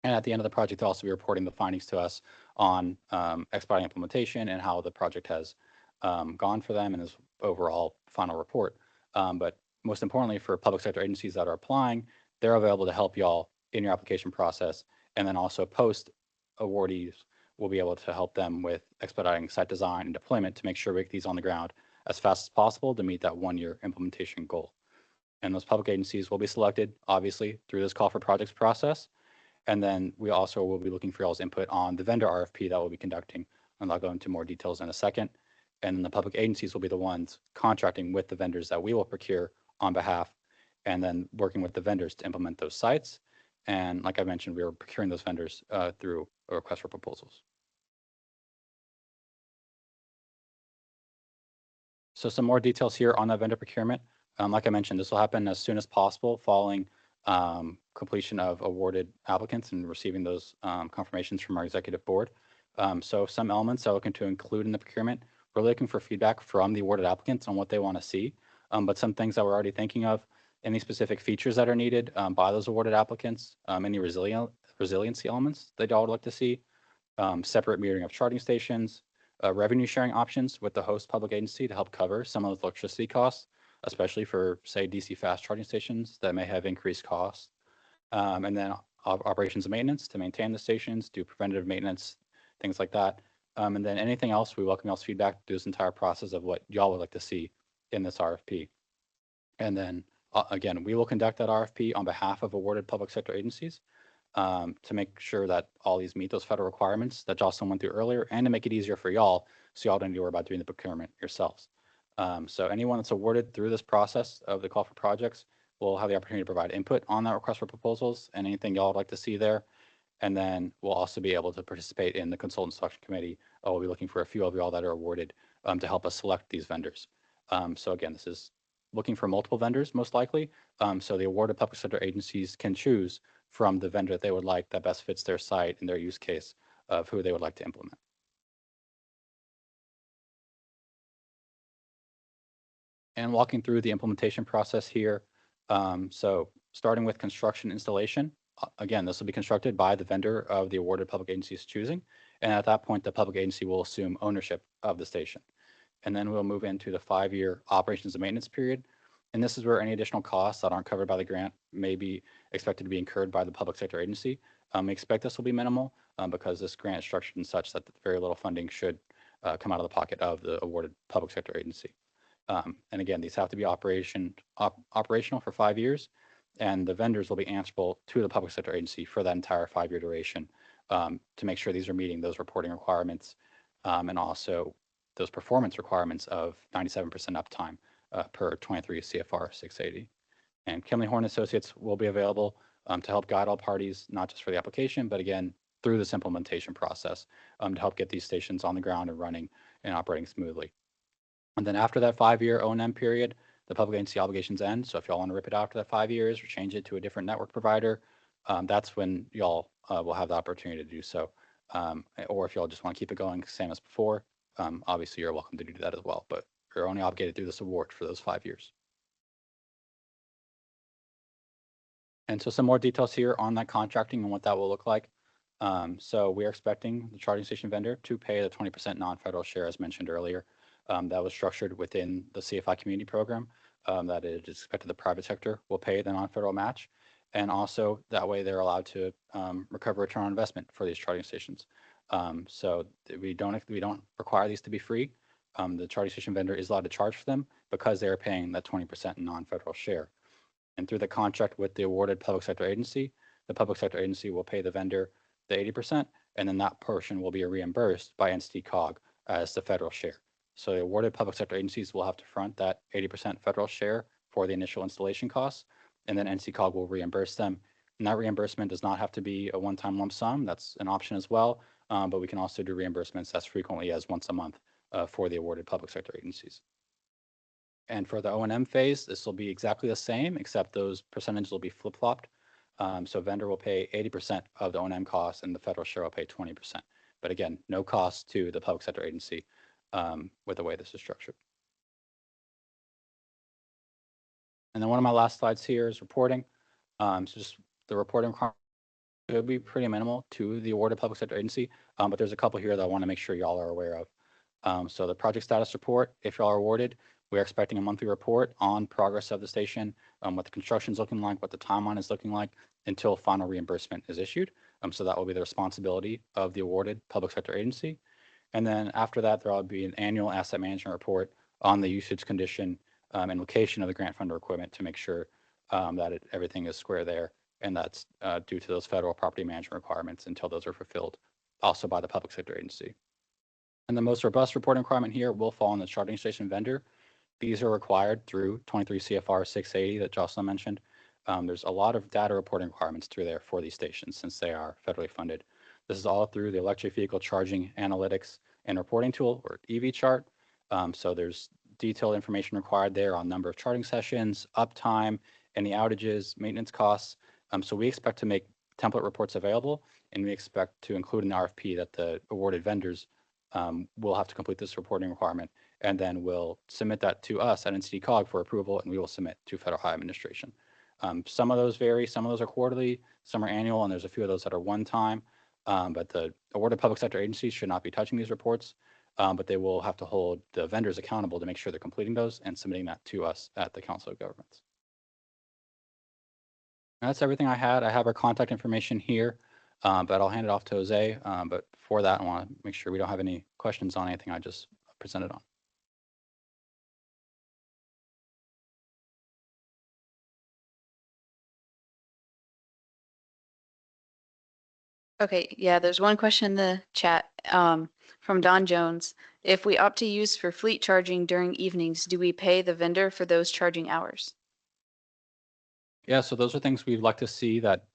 S6: And at the end of the project, they'll also be reporting the findings to us on expediting implementation and how the project has gone for them and his overall final report. But most importantly, for public sector agencies that are applying, they're available to help y'all in your application process. And then also post awardees will be able to help them with expediting site design and deployment to make sure we get these on the ground as fast as possible to meet that 1-year implementation goal. And those public agencies will be selected, obviously, through this call for projects process. And then we also will be looking for y'all's input on the vendor RFP that we'll be conducting. And I'll go into more details in a second. And then the public agencies will be the ones contracting with the vendors that we will procure on behalf, and then working with the vendors to implement those sites. And like I mentioned, we are procuring those vendors through a request for proposals. So some more details here on that vendor procurement. Like I mentioned, this will happen as soon as possible following completion of awarded applicants and receiving those confirmations from our executive board. So some elements I'm looking to include in the procurement, we're looking for feedback from the awarded applicants on what they want to see. But some things that we're already thinking of, any specific features that are needed by those awarded applicants, any resiliency elements that y'all would like to see, separate metering of charging stations, revenue sharing options with the host public agency to help cover some of those electricity costs, especially for, say, DC fast charging stations that may have increased costs. And then operations and maintenance to maintain the stations, do preventative maintenance, things like that. And then anything else, we welcome y'all's feedback through this entire process of what y'all would like to see in this RFP. And then again, we will conduct that RFP on behalf of awarded public sector agencies to make sure that all these meet those federal requirements that Jocelyn went through earlier, and to make it easier for y'all so y'all don't need to worry about doing the procurement yourselves. So anyone that's awarded through this process of the call for projects will have the opportunity to provide input on that request for proposals and anything y'all would like to see there. And then we'll also be able to participate in the consultant selection committee. We'll be looking for a few of y'all that are awarded to help us select these vendors. So again, this is looking for multiple vendors, most likely. So the awarded public sector agencies can choose from the vendor that they would like that best fits their site and their use case of who they would like to implement. And walking through the implementation process here. So starting with construction installation, again, this will be constructed by the vendor of the awarded public agency's choosing. And at that point, the public agency will assume ownership of the station. And then we'll move into the 5-year operations and maintenance period. And this is where any additional costs that aren't covered by the grant may be expected to be incurred by the public sector agency. We expect this will be minimal because this grant is structured in such that very little funding should come out of the pocket of the awarded public sector agency. And again, these have to be operational for 5 years, and the vendors will be answerable to the public sector agency for that entire 5-year duration to make sure these are meeting those reporting requirements and also those performance requirements of 97% uptime per 23 CFR 680. And Kinley Horn Associates will be available to help guide all parties, not just for the application, but again, through this implementation process to help get these stations on the ground and running and operating smoothly. And then after that 5-year O&M period, the public agency obligations end. So if y'all want to rip it after that 5 years or change it to a different network provider, that's when y'all will have the opportunity to do so. Or if y'all just want to keep it going same as before, obviously you're welcome to do that as well, but you're only obligated through this award for those 5 years. And so some more details here on that contracting and what that will look like. So we are expecting the charging station vendor to pay the 20% non-federal share as mentioned earlier. That was structured within the CFI community program that it is expected the private sector will pay the non-federal match. And also that way they're allowed to recover return on investment for these charging stations. So we don't require these to be free. The charging station vendor is allowed to charge for them because they're paying that 20% non-federal share. And through the contract with the awarded public sector agency, the public sector agency will pay the vendor the 80%, and then that portion will be reimbursed by NCT COG as the federal share. So the awarded public sector agencies will have to front that 80% federal share for the initial installation costs, and then NCT COG will reimburse them. And that reimbursement does not have to be a one-time lump sum. That's an option as well, but we can also do reimbursements as frequently as once a month for the awarded public sector agencies. And for the O&M phase, this will be exactly the same, except those percentages will be flip-flopped. So vendor will pay 80% of the O&M costs and the federal share will pay 20%. But again, no cost to the public sector agency with the way this is structured. And then one of my last slides here is reporting. So just the reporting could be pretty minimal to the awarded public sector agency, but there's a couple here that I want to make sure y'all are aware of. So the project status report, if y'all are awarded, we're expecting a monthly report on progress of the station, what the construction is looking like, what the timeline is looking like until final reimbursement is issued. So that will be the responsibility of the awarded public sector agency. And then after that, there will be an annual asset management report on the usage condition and location of the grant funder equipment to make sure that everything is square there. And that's due to those federal property management requirements until those are fulfilled also by the public sector agency. And the most robust reporting requirement here will fall on the charging station vendor. These are required through 23 CFR 680 that Jocelyn mentioned. There's a lot of data reporting requirements through there for these stations since they are federally funded. This is all through the electric vehicle charging analytics and reporting tool, or EV chart. So there's detailed information required there on number of charging sessions, uptime, any outages, maintenance costs. So we expect to make template reports available, and we expect to include an RFP that the awarded vendors will have to complete this reporting requirement, and then we'll submit that to us at NCT COG for approval, and we will submit to Federal High Administration. Some of those vary, some of those are quarterly, some are annual, and there's a few of those that are one time. But the awarded public sector agencies should not be touching these reports, but they will have to hold the vendors accountable to make sure they're completing those and submitting that to us at the Council of Governments. And that's everything I had. I have our contact information here, but I'll hand it off to Jose. But before that, I want to make sure we don't have any questions on anything I just presented on.
S3: Okay, yeah, there's one question in the chat from Don Jones. If we opt to use for fleet charging during evenings, do we pay the vendor for those charging hours?
S6: Yeah, so those are things we'd like to see that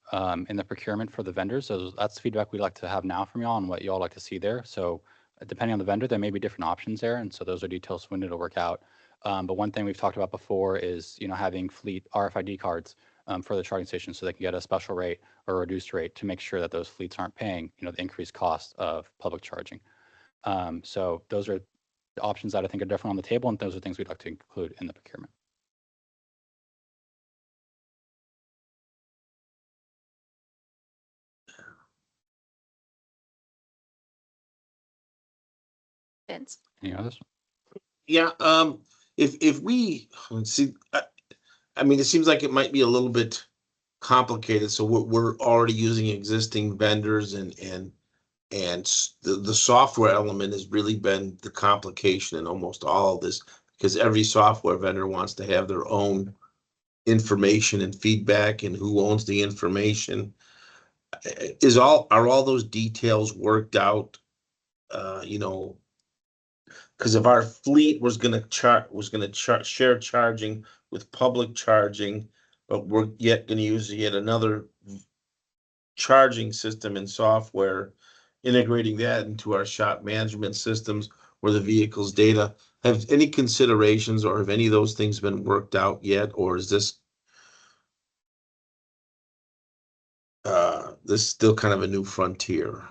S6: in the procurement for the vendors. So that's feedback we'd like to have now from y'all and what y'all like to see there. So depending on the vendor, there may be different options there. And so those are details when it'll work out. But one thing we've talked about before is, having fleet RFID cards for the charging station so they can get a special rate or a reduced rate to make sure that those fleets aren't paying, the increased cost of public charging. So those are the options that I think are definitely on the table, and those are things we'd like to include in the procurement.
S3: Vince?
S6: Any others?
S4: Yeah, if we, let's see, I mean, it seems like it might be a little bit complicated. So we're already using existing vendors and the software element has really been the complication in almost all of this, because every software vendor wants to have their own information and feedback and who owns the information. Are all those details worked out? Because if our fleet was going to share charging with public charging, but we're yet going to use yet another charging system and software, integrating that into our shop management systems or the vehicle's data, have any considerations or have any of those things been worked out yet? Or is this still kind of a new frontier?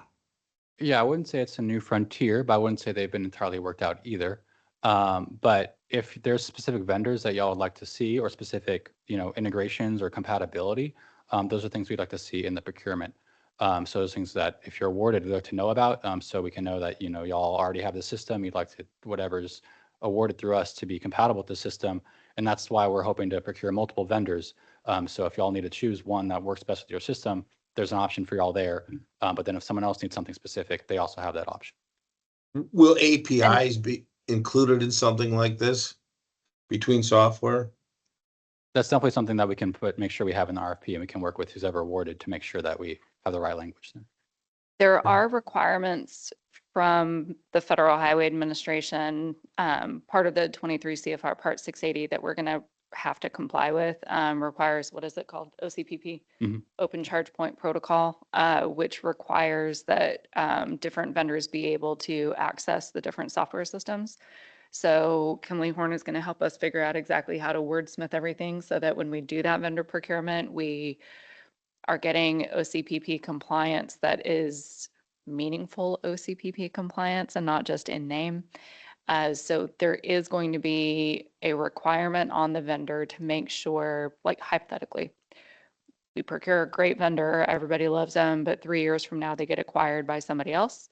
S6: Yeah, I wouldn't say it's a new frontier, but I wouldn't say they've been entirely worked out either. But if there's specific vendors that y'all would like to see or specific, integrations or compatibility, those are things we'd like to see in the procurement. So those things that if you're awarded, we'd like to know about, so we can know that, y'all already have the system, you'd like to, whatever's awarded through us to be compatible with the system. And that's why we're hoping to procure multiple vendors. So if y'all need to choose one that works best with your system, there's an option for y'all there. But then if someone else needs something specific, they also have that option.
S4: Will APIs be included in something like this between software?
S6: That's definitely something that we can make sure we have in the RFP, and we can work with who's ever awarded to make sure that we have the right language there.
S1: There are requirements from the Federal Highway Administration, part of the 23 CFR Part 680 that we're going to have to comply with, requires, what is it called? OCPP,
S6: Mhm.
S1: Open Charge Point Protocol, which requires that different vendors be able to access the different software systems. So Kimley Horn is going to help us figure out exactly how to wordsmith everything so that when we do that vendor procurement, we are getting OCPP compliance that is meaningful OCPP compliance and not just in name. So there is going to be a requirement on the vendor to make sure, like hypothetically, we procure a great vendor, everybody loves them, but 3 years from now they get acquired by somebody else.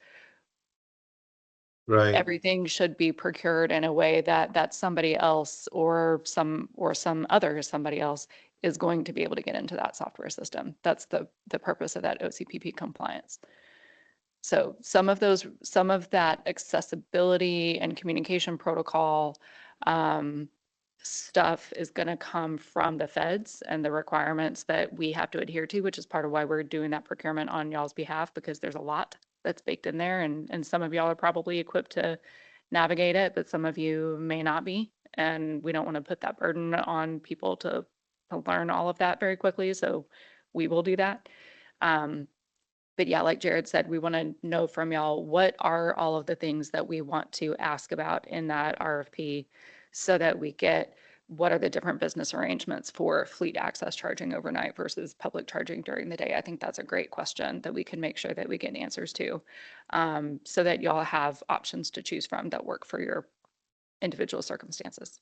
S4: Right.
S1: Everything should be procured in a way that that somebody else or some other somebody else is going to be able to get into that software system. That's the purpose of that OCPP compliance. So some of that accessibility and communication protocol stuff is going to come from the feds and the requirements that we have to adhere to, which is part of why we're doing that procurement on y'all's behalf, because there's a lot that's baked in there, and some of y'all are probably equipped to navigate it, but some of you may not be, and we don't want to put that burden on people to learn all of that very quickly, so we will do that. But yeah, like Jared said, we want to know from y'all, what are all of the things that we want to ask about in that RFP so that we get what are the different business arrangements for fleet access charging overnight versus public charging during the day? I think that's a great question that we can make sure that we get answers to, so that y'all have options to choose from that work for your individual circumstances.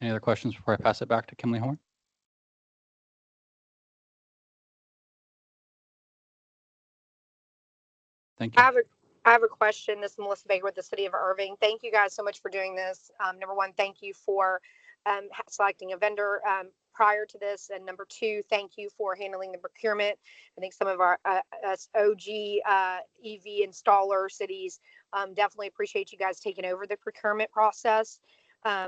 S6: Any other questions before I pass it back to Kimley Horn? Thank you.
S8: I have a question. This is Melissa Baker with the City of Irving. Thank you guys so much for doing this. Number one, thank you for selecting a vendor prior to this. And number two, thank you for handling the procurement. I think some of our us OG EV installer cities definitely appreciate you guys taking over the procurement process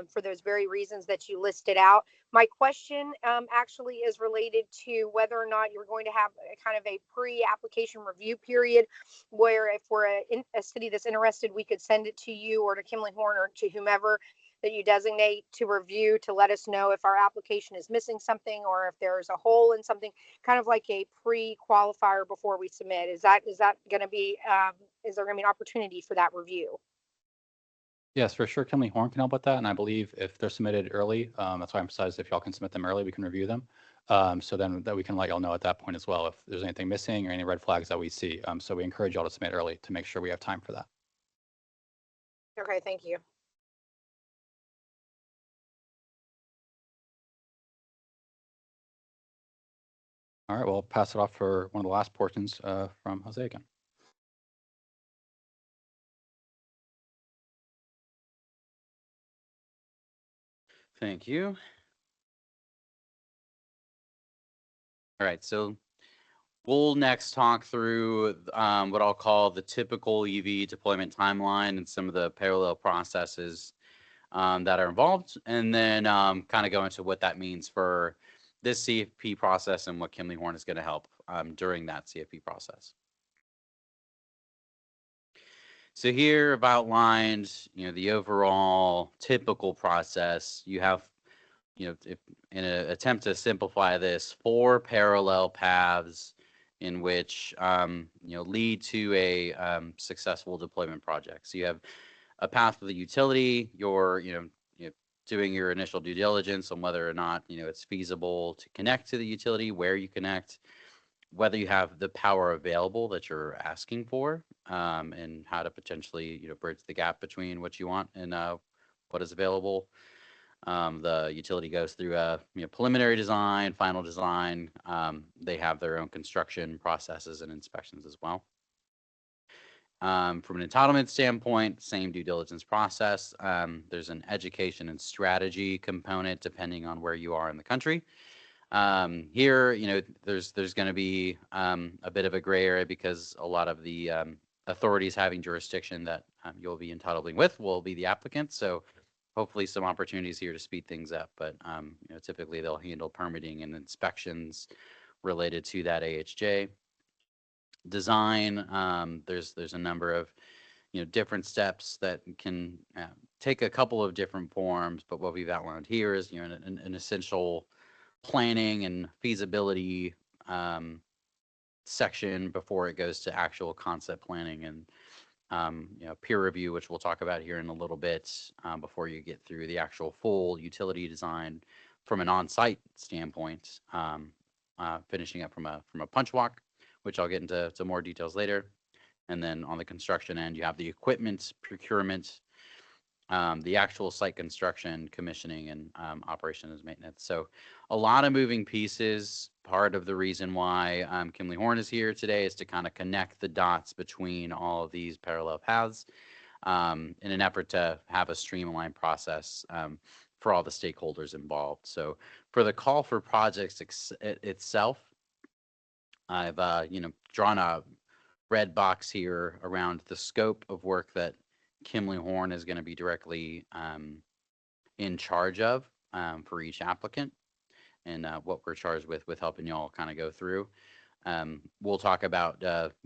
S8: for those very reasons that you listed out. My question actually is related to whether or not you're going to have a kind of a pre-application review period where if we're a city that's interested, we could send it to you or to Kimley Horn or to whomever that you designate to review to let us know if our application is missing something or if there's a hole in something, kind of like a pre-qualifier before we submit. Is that going to be, is there going to be an opportunity for that review?
S6: Yes, for sure. Kimley Horn can help with that. And I believe if they're submitted early, that's why I emphasized if y'all can submit them early, we can review them. So then that we can let y'all know at that point as well if there's anything missing or any red flags that we see. So we encourage y'all to submit early to make sure we have time for that.
S8: Okay, thank you.
S6: All right, well, I'll pass it off for one of the last portions from Jose again.
S2: Thank you. All right, so we'll next talk through what I'll call the typical EV deployment timeline and some of the parallel processes that are involved, and then kind of go into what that means for this CFP process and what Kimley Horn is going to help during that CFP process. So here I've outlined, the overall typical process. You have, if in an attempt to simplify this, 4 parallel paths in which, lead to a successful deployment project. So you have a path for the utility, you're doing your initial due diligence on whether or not, it's feasible to connect to the utility, where you connect, whether you have the power available that you're asking for, and how to potentially, bridge the gap between what you want and what is available. The utility goes through a preliminary design, final design. They have their own construction processes and inspections as well. From an entitlement standpoint, same due diligence process. There's an education and strategy component depending on where you are in the country. Here, there's going to be a bit of a gray area because a lot of the authorities having jurisdiction that you'll be entitling with will be the applicant. So hopefully some opportunities here to speed things up. But typically they'll handle permitting and inspections related to that AHJ. Design, there's a number of different steps that can take a couple of different forms, but what we've outlined here is an essential planning and feasibility section before it goes to actual concept planning and peer review, which we'll talk about here in a little bit, before you get through the actual full utility design from an on-site standpoint, finishing up from a punch walk, which I'll get into more details later. And then on the construction end, you have the equipment procurement, the actual site construction, commissioning, and operation and maintenance. So a lot of moving pieces. Part of the reason why Kimley Horn is here today is to kind of connect the dots between all of these parallel paths in an effort to have a streamlined process for all the stakeholders involved. So for the call for projects itself, I've drawn a red box here around the scope of work that Kimley Horn is going to be directly in charge of for each applicant, and what we're charged with helping y'all kind of go through. We'll talk about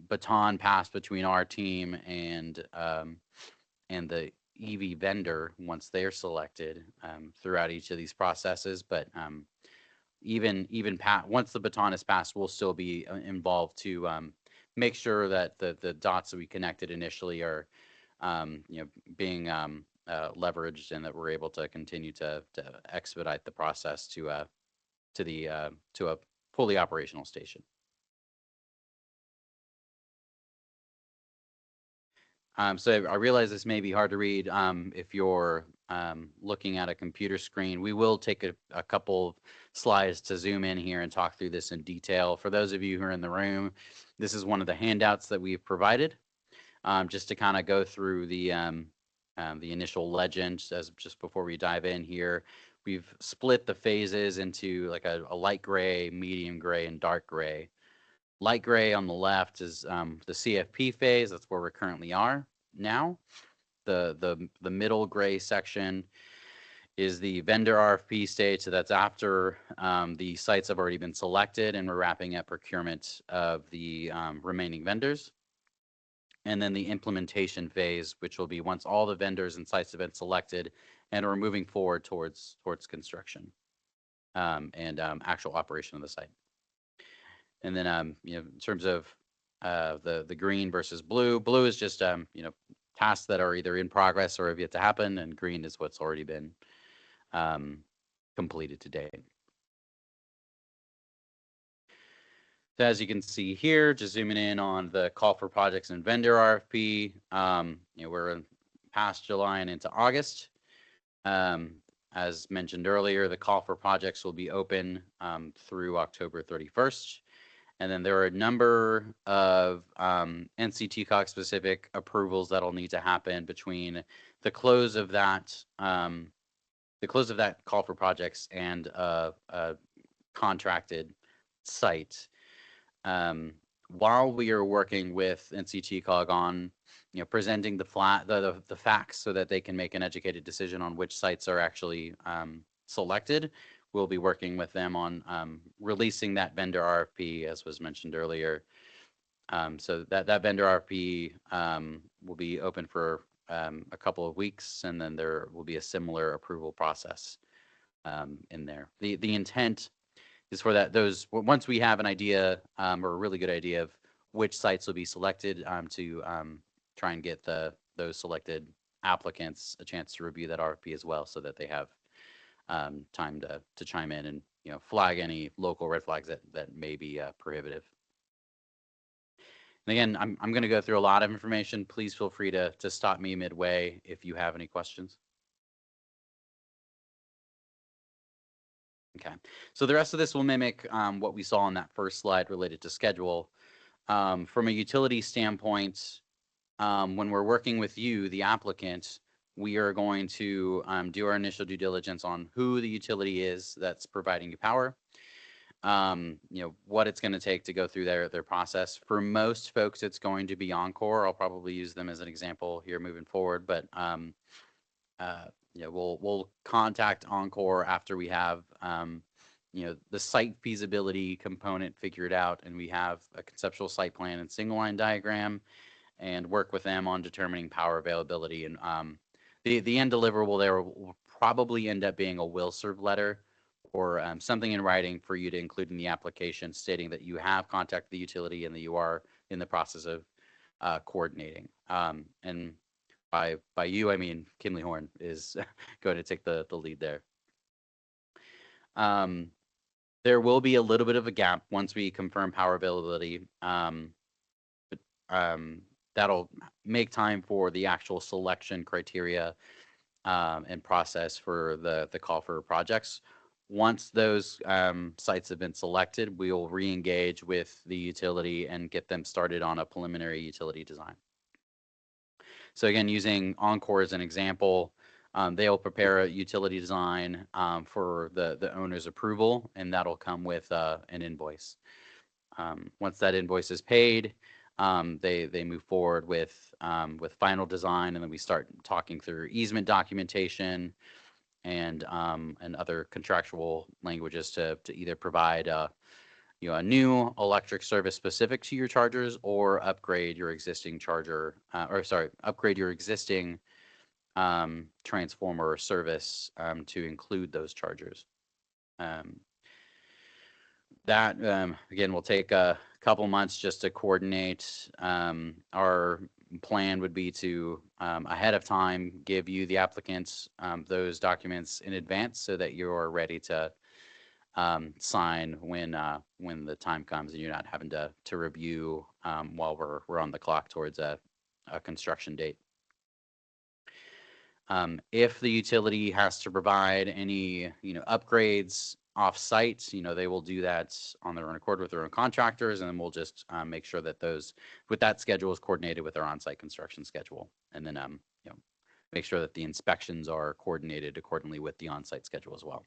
S2: baton pass between our team and the EV vendor once they're selected throughout each of these processes. But even once the baton is passed, we'll still be involved to make sure that the dots that we connected initially are being leveraged, and that we're able to continue to expedite the process to a fully operational station. So I realize this may be hard to read if you're looking at a computer screen. We will take a couple of slides to zoom in here and talk through this in detail. For those of you who are in the room, this is one of the handouts that we've provided, just to kind of go through the initial legend as just before we dive in here. We've split the phases into like a light gray, medium gray, and dark gray. Light gray on the left is the CFP phase. That's where we currently are now. The middle gray section is the vendor RFP stage. So that's after the sites have already been selected and we're wrapping up procurement of the remaining vendors. And then the implementation phase, which will be once all the vendors and sites have been selected and we're moving forward towards construction and actual operation of the site. And then, in terms of the green versus blue, blue is just, tasks that are either in progress or have yet to happen, and green is what's already been completed to date. So as you can see here, just zooming in on the call for projects and vendor RFP, we're past July and into August. As mentioned earlier, the call for projects will be open through October 31st. And then there are a number of NCTCOG specific approvals that'll need to happen between the close of that call for projects and a contracted site. While we are working with NCTCOG on presenting the facts so that they can make an educated decision on which sites are actually selected, we'll be working with them on releasing that vendor RFP, as was mentioned earlier. So that vendor RFP will be open for a couple of weeks, and then there will be a similar approval process in there. The intent is for once we have an idea or a really good idea of which sites will be selected, to try and get those selected applicants a chance to review that RFP as well, so that they have time to chime in and flag any local red flags that may be prohibitive. And again, I'm going to go through a lot of information. Please feel free to stop me midway if you have any questions. Okay, so the rest of this will mimic what we saw on that first slide related to schedule. From a utility standpoint, when we're working with you, the applicant, we are going to do our initial due diligence on who the utility is that's providing you power. what it's going to take to go through their process. For most folks, it's going to be Encore. I'll probably use them as an example here moving forward, but we'll contact Encore after we have the site feasibility component figured out, and we have a conceptual site plan and single line diagram, and work with them on determining power availability. And the end deliverable there will probably end up being a will serve letter or something in writing for you to include in the application stating that you have contacted the utility and that you are in the process of coordinating. And by you, I mean Kimley Horn is going to take the lead there. There will be a little bit of a gap once we confirm power availability. That'll make time for the actual selection criteria and process for the call for projects. Once those sites have been selected, we will re-engage with the utility and get them started on a preliminary utility design. So again, using Encore as an example, they'll prepare a utility design for the owner's approval, and that'll come with an invoice. Once that invoice is paid, they move forward with final design, and then we start talking through easement documentation and other contractual languages to either provide a new electric service specific to your chargers or upgrade your existing charger, upgrade your existing transformer or service to include those chargers. That again will take a couple months just to coordinate. Our plan would be to ahead of time give you the applicants those documents in advance so that you're ready to sign when the time comes and you're not having to review while we're on the clock towards a construction date. If the utility has to provide any upgrades off-site, they will do that on their own accord with their own contractors, and then we'll just make sure that that schedule is coordinated with our on-site construction schedule, and then make sure that the inspections are coordinated accordingly with the on-site schedule as well.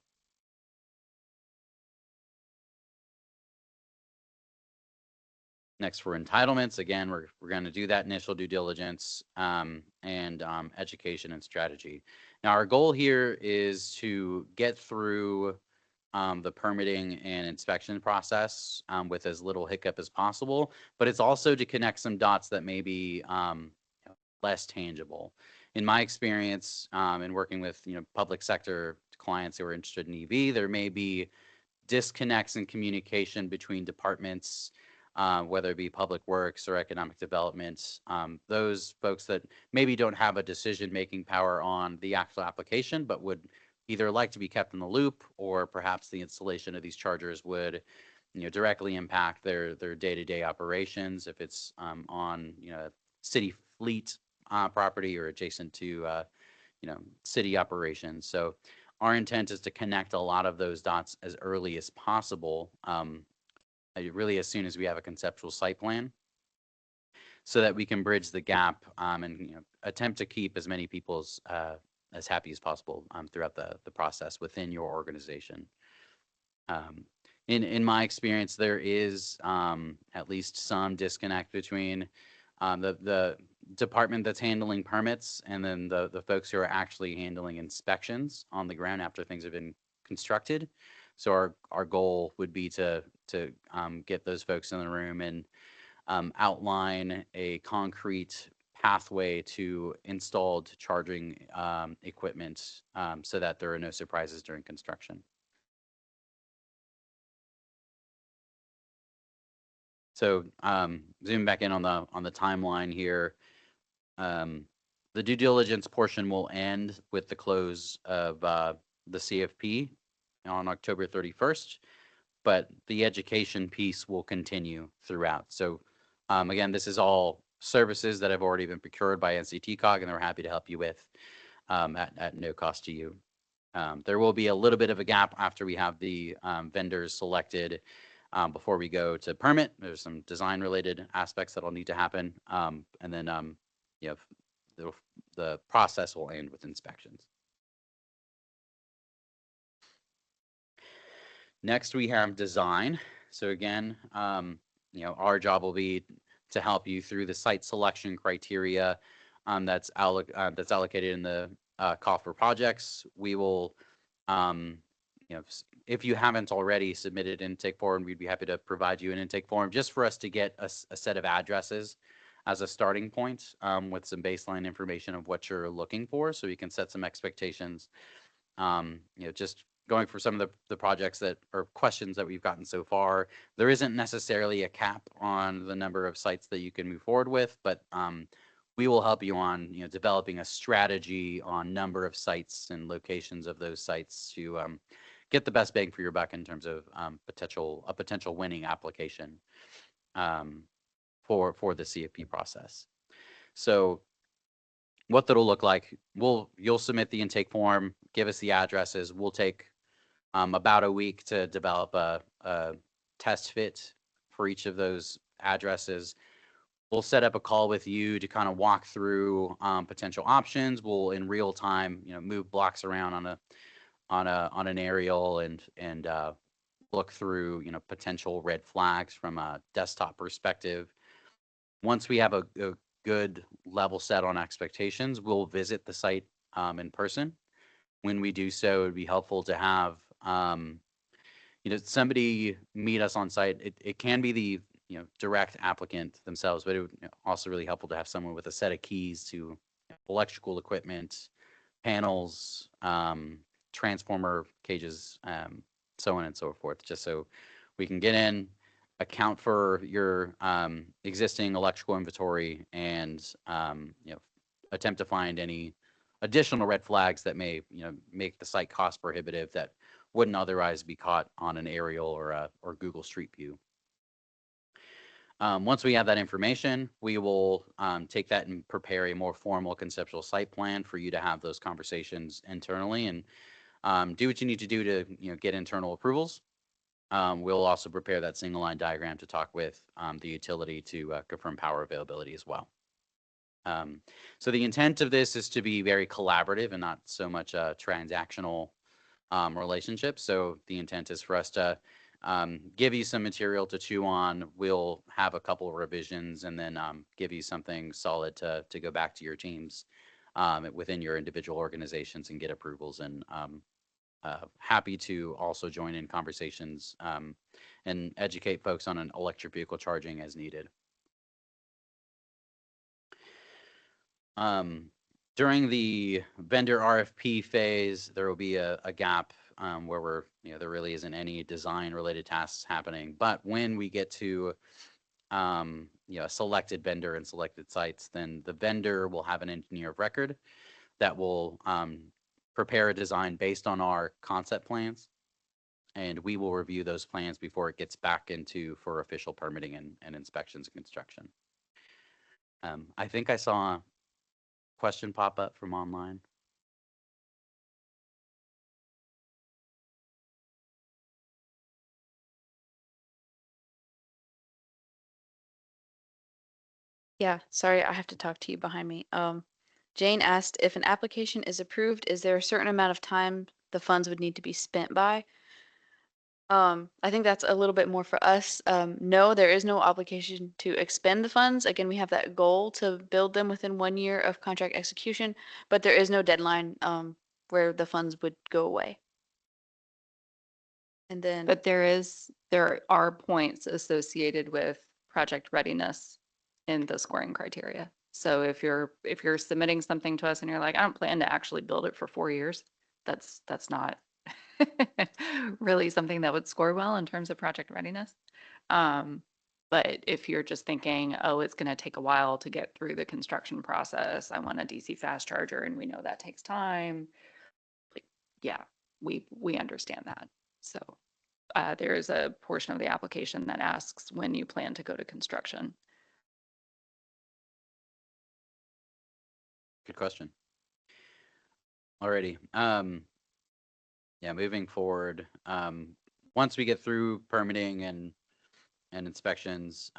S2: Next, for entitlements, again, we're going to do that initial due diligence and education and strategy. Now, our goal here is to get through the permitting and inspection process with as little hiccup as possible, but it's also to connect some dots that may be less tangible. In my experience in working with public sector clients who are interested in EV, there may be disconnects in communication between departments, whether it be public works or economic development. Those folks that maybe don't have a decision-making power on the actual application, but would either like to be kept in the loop, or perhaps the installation of these chargers would directly impact their day-to-day operations if it's on city fleet property or adjacent to city operations. So our intent is to connect a lot of those dots as early as possible, really as soon as we have a conceptual site plan, so that we can bridge the gap and attempt to keep as many people as happy as possible throughout the process within your organization. In my experience, there is at least some disconnect between the department that's handling permits and then the folks who are actually handling inspections on the ground after things have been constructed. So our goal would be to get those folks in the room and outline a concrete pathway to installed charging equipment so that there are no surprises during construction. So zoom back in on the timeline here. The due diligence portion will end with the close of the CFP on October 31st, but the education piece will continue throughout. So again, this is all services that have already been procured by NCTCOG, and they're happy to help you with at no cost to you. There will be a little bit of a gap after we have the vendors selected before we go to permit. There's some design related aspects that'll need to happen. And then the process will end with inspections. Next, we have design. So again, our job will be to help you through the site selection criteria that's allocated in the call for projects. We will, if you haven't already submitted an intake form, we'd be happy to provide you an intake form just for us to get a set of addresses as a starting point with some baseline information of what you're looking for, so we can set some expectations. Just going for some of the projects that or questions that we've gotten so far, there isn't necessarily a cap on the number of sites that you can move forward with, but we will help you on developing a strategy on number of sites and locations of those sites to get the best bang for your buck in terms of a potential winning application for the CFP process. So what that'll look like, you'll submit the intake form, give us the addresses. We'll take about a week to develop a test fit for each of those addresses. We'll set up a call with you to kind of walk through potential options. We'll in real time, move blocks around on an aerial and look through, potential red flags from a desktop perspective. Once we have a good level set on expectations, we'll visit the site in person. When we do so, it would be helpful to have somebody meet us on site. It can be the direct applicant themselves, but it would also really helpful to have someone with a set of keys to electrical equipment, panels, transformer cages, so on and so forth, just so we can get in, account for your existing electrical inventory, and attempt to find any additional red flags that may make the site cost prohibitive that wouldn't otherwise be caught on an aerial or Google Street View. Once we have that information, we will take that and prepare a more formal conceptual site plan for you to have those conversations internally and do what you need to do to get internal approvals. We'll also prepare that single line diagram to talk with the utility to confirm power availability as well. So the intent of this is to be very collaborative and not so much a transactional relationship. So the intent is for us to give you some material to chew on. We'll have a couple of revisions and then give you something solid to go back to your teams within your individual organizations and get approvals. And happy to also join in conversations and educate folks on an electric vehicle charging as needed. During the vendor RFP phase, there will be a gap where there really isn't any design related tasks happening. But when we get to a selected vendor and selected sites, then the vendor will have an engineer of record that will prepare a design based on our concept plans, and we will review those plans before it gets back into for official permitting and inspections and construction. I think I saw a question pop up from online.
S3: Yeah, sorry, I have to talk to you behind me. Jane asked, if an application is approved, is there a certain amount of time the funds would need to be spent by? I think that's a little bit more for us. No, there is no obligation to expend the funds. Again, we have that goal to build them within 1 year of contract execution, but there is no deadline where the funds would go away. And then,
S1: But there are points associated with project readiness in the scoring criteria. So if you're submitting something to us and you're like, I don't plan to actually build it for 4 years, that's not really something that would score well in terms of project readiness. But if you're just thinking, oh, it's going to take a while to get through the construction process, I want a DC fast charger, and we know that takes time. Like, yeah, we understand that. So there is a portion of the application that asks when you plan to go to construction.
S2: Good question. Alrighty. Yeah, moving forward. Once we get through permitting and inspections,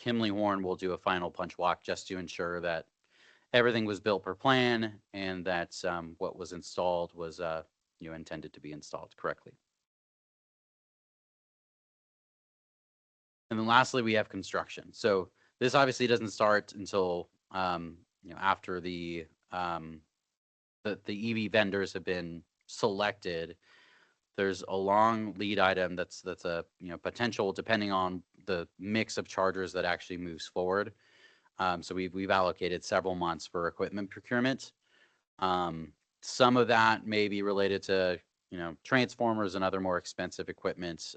S2: Kimley Horn will do a final punch walk just to ensure that everything was built per plan and that what was installed was intended to be installed correctly. And then lastly, we have construction. So this obviously doesn't start until, after the EV vendors have been selected. There's a long lead item that's a, potential, depending on the mix of chargers that actually moves forward. So we've allocated several months for equipment procurement. Some of that may be related to, transformers and other more expensive equipment.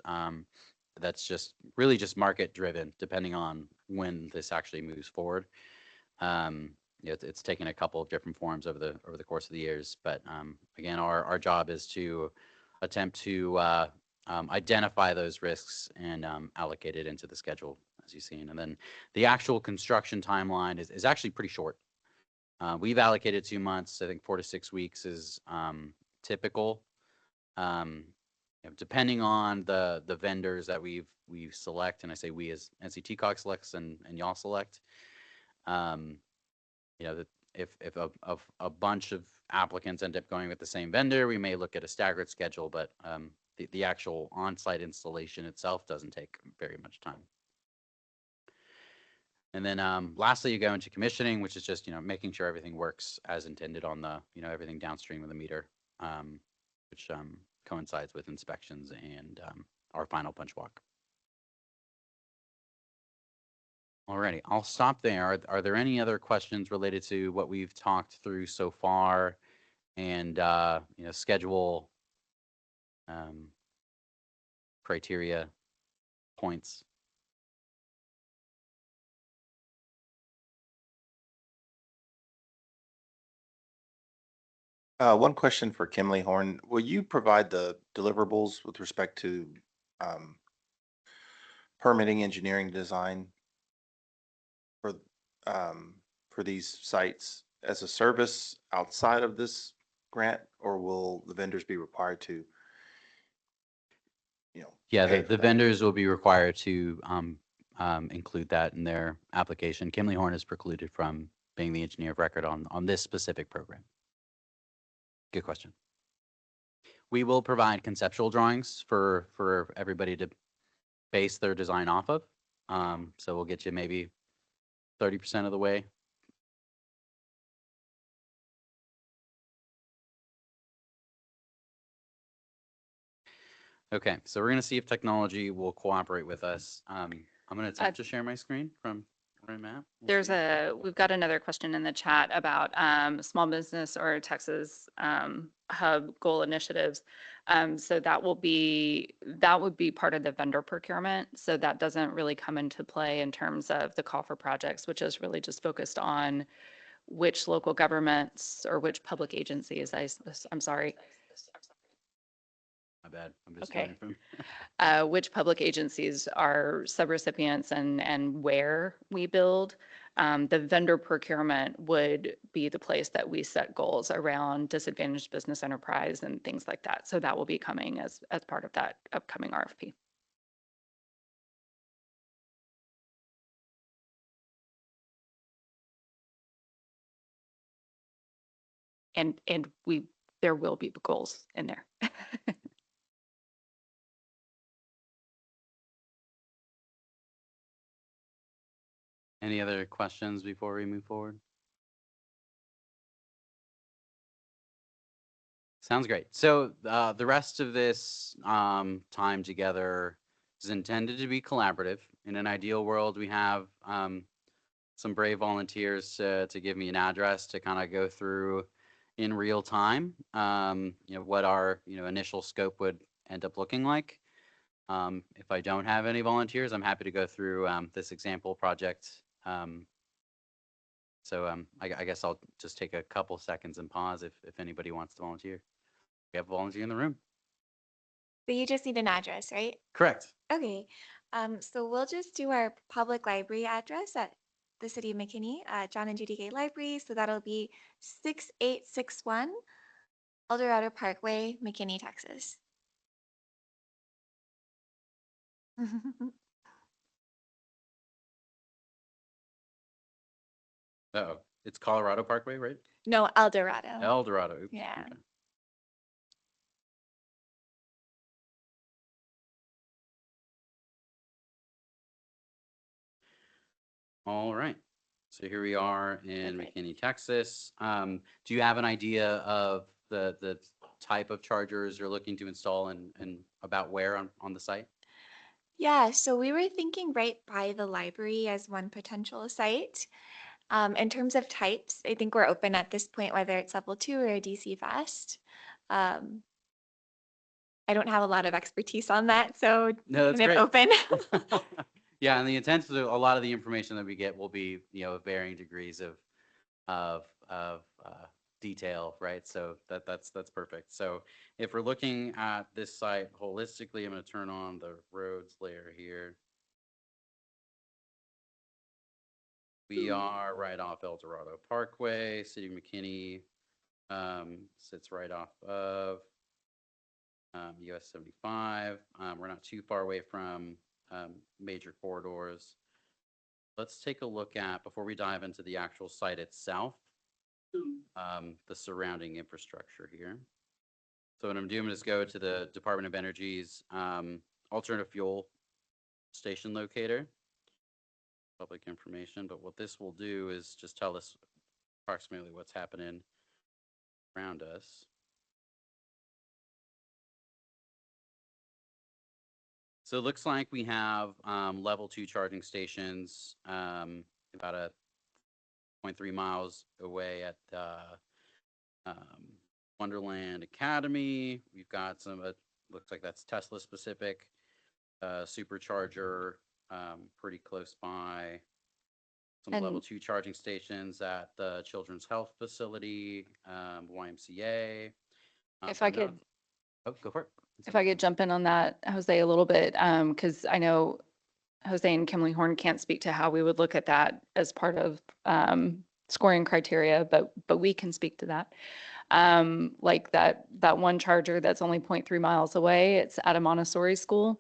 S2: That's just really just market driven, depending on when this actually moves forward. It's taken a couple of different forms over the course of the years, but again, our job is to attempt to identify those risks and allocate it into the schedule, as you've seen. And then the actual construction timeline is actually pretty short. We've allocated 2 months. I think 4 to 6 weeks is typical. Depending on the vendors that we select, and I say we as NCTCOG selects and y'all select, that if a bunch of applicants end up going with the same vendor, we may look at a staggered schedule, but the actual on-site installation itself doesn't take very much time. And then lastly, you go into commissioning, which is just, making sure everything works as intended on the, everything downstream of the meter, which coincides with inspections and our final punch walk. Alrighty, I'll stop there. Are there any other questions related to what we've talked through so far, and schedule, criteria, points?
S9: One question for Kimley Horn. Will you provide the deliverables with respect to permitting, engineering, design for these sites as a service outside of this grant, or will the vendors be required to,
S2: Yeah,
S9: pay
S2: the
S9: for that?
S2: vendors will be required to include that in their application. Kimley Horn is precluded from being the engineer of record on this specific program. Good question. We will provide conceptual drawings for everybody to base their design off of. So we'll get you maybe 30% of the way. Okay, so we're going to see if technology will cooperate with us. I'm going to attempt to share my screen from where I'm at. We'll see.
S1: We've got another question in the chat about small business or Texas hub goal initiatives. So that would be part of the vendor procurement. So that doesn't really come into play in terms of the call for projects, which is really just focused on which local governments or which public agencies. I'm sorry.
S2: My bad. I'm just
S1: Okay.
S2: going from.
S1: Which public agencies are subrecipients and where we build. The vendor procurement would be the place that we set goals around disadvantaged business enterprise and things like that. So that will be coming as part of that upcoming RFP. And there will be goals in there.
S2: Any other questions before we move forward? Sounds great. So the rest of this time together is intended to be collaborative. In an ideal world, we have some brave volunteers to give me an address to kind of go through in real time, what our initial scope would end up looking like. If I don't have any volunteers, I'm happy to go through this example project. So I guess I'll just take a couple seconds and pause if anybody wants to volunteer. We have a volunteer in the room.
S10: So you just need an address, right?
S2: Correct.
S10: Okay. So we'll just do our public library address at the city of McKinney, John and Judy Gay Library. So that'll be 6861 Eldorado Parkway, McKinney, Texas.
S2: Uh-oh. It's Colorado Parkway, right?
S10: No, Eldorado.
S2: El Dorado. Oops.
S10: Yeah.
S2: Okay. All right. So here we are in
S5: Perfect.
S2: McKinney, Texas. Do you have an idea of the type of chargers you're looking to install and about where on the site?
S10: Yeah, so we were thinking right by the library as one potential site. In terms of types, I think we're open at this point, whether it's level 2 or a DC fast. Um, I don't have a lot of expertise on that, so
S2: No, that's
S10: kind of
S2: great.
S10: open.
S2: Yeah, and the intent of a lot of the information that we get will be, varying degrees of detail, right? So that's perfect. So if we're looking at this site holistically, I'm going to turn on the roads layer here. We are right off El Dorado Parkway. City of McKinney sits right off of US 75. We're not too far away from major corridors. Let's take a look at, before we dive into the actual site itself, the surrounding infrastructure here. So what I'm doing is go to the Department of Energy's alternative fuel station locator, public information. But what this will do is just tell us approximately what's happening around us. So it looks like we have level 2 charging stations about a 0.3 miles away at Wonderland Academy. We've got some, looks like that's Tesla specific, supercharger pretty close by. Some
S1: And-
S2: level 2 charging stations at the Children's Health Facility, YMCA.
S1: If I could,
S2: Oh, go for it.
S1: if I could jump in on that, Jose, a little bit, because I know Jose and Kimberly Horn can't speak to how we would look at that as part of scoring criteria, but we can speak to that. Like that one charger that's only 0.3 miles away, it's at a Montessori school.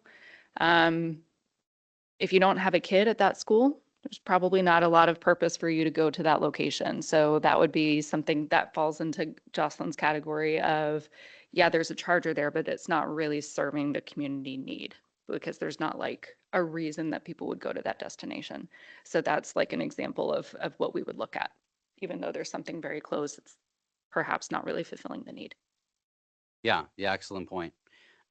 S1: If you don't have a kid at that school, there's probably not a lot of purpose for you to go to that location. So that would be something that falls into Jocelyn's category of, yeah, there's a charger there, but it's not really serving the community need because there's not like a reason that people would go to that destination. So that's like an example of what we would look at, even though there's something very close, it's perhaps not really fulfilling the need.
S2: Yeah, excellent point.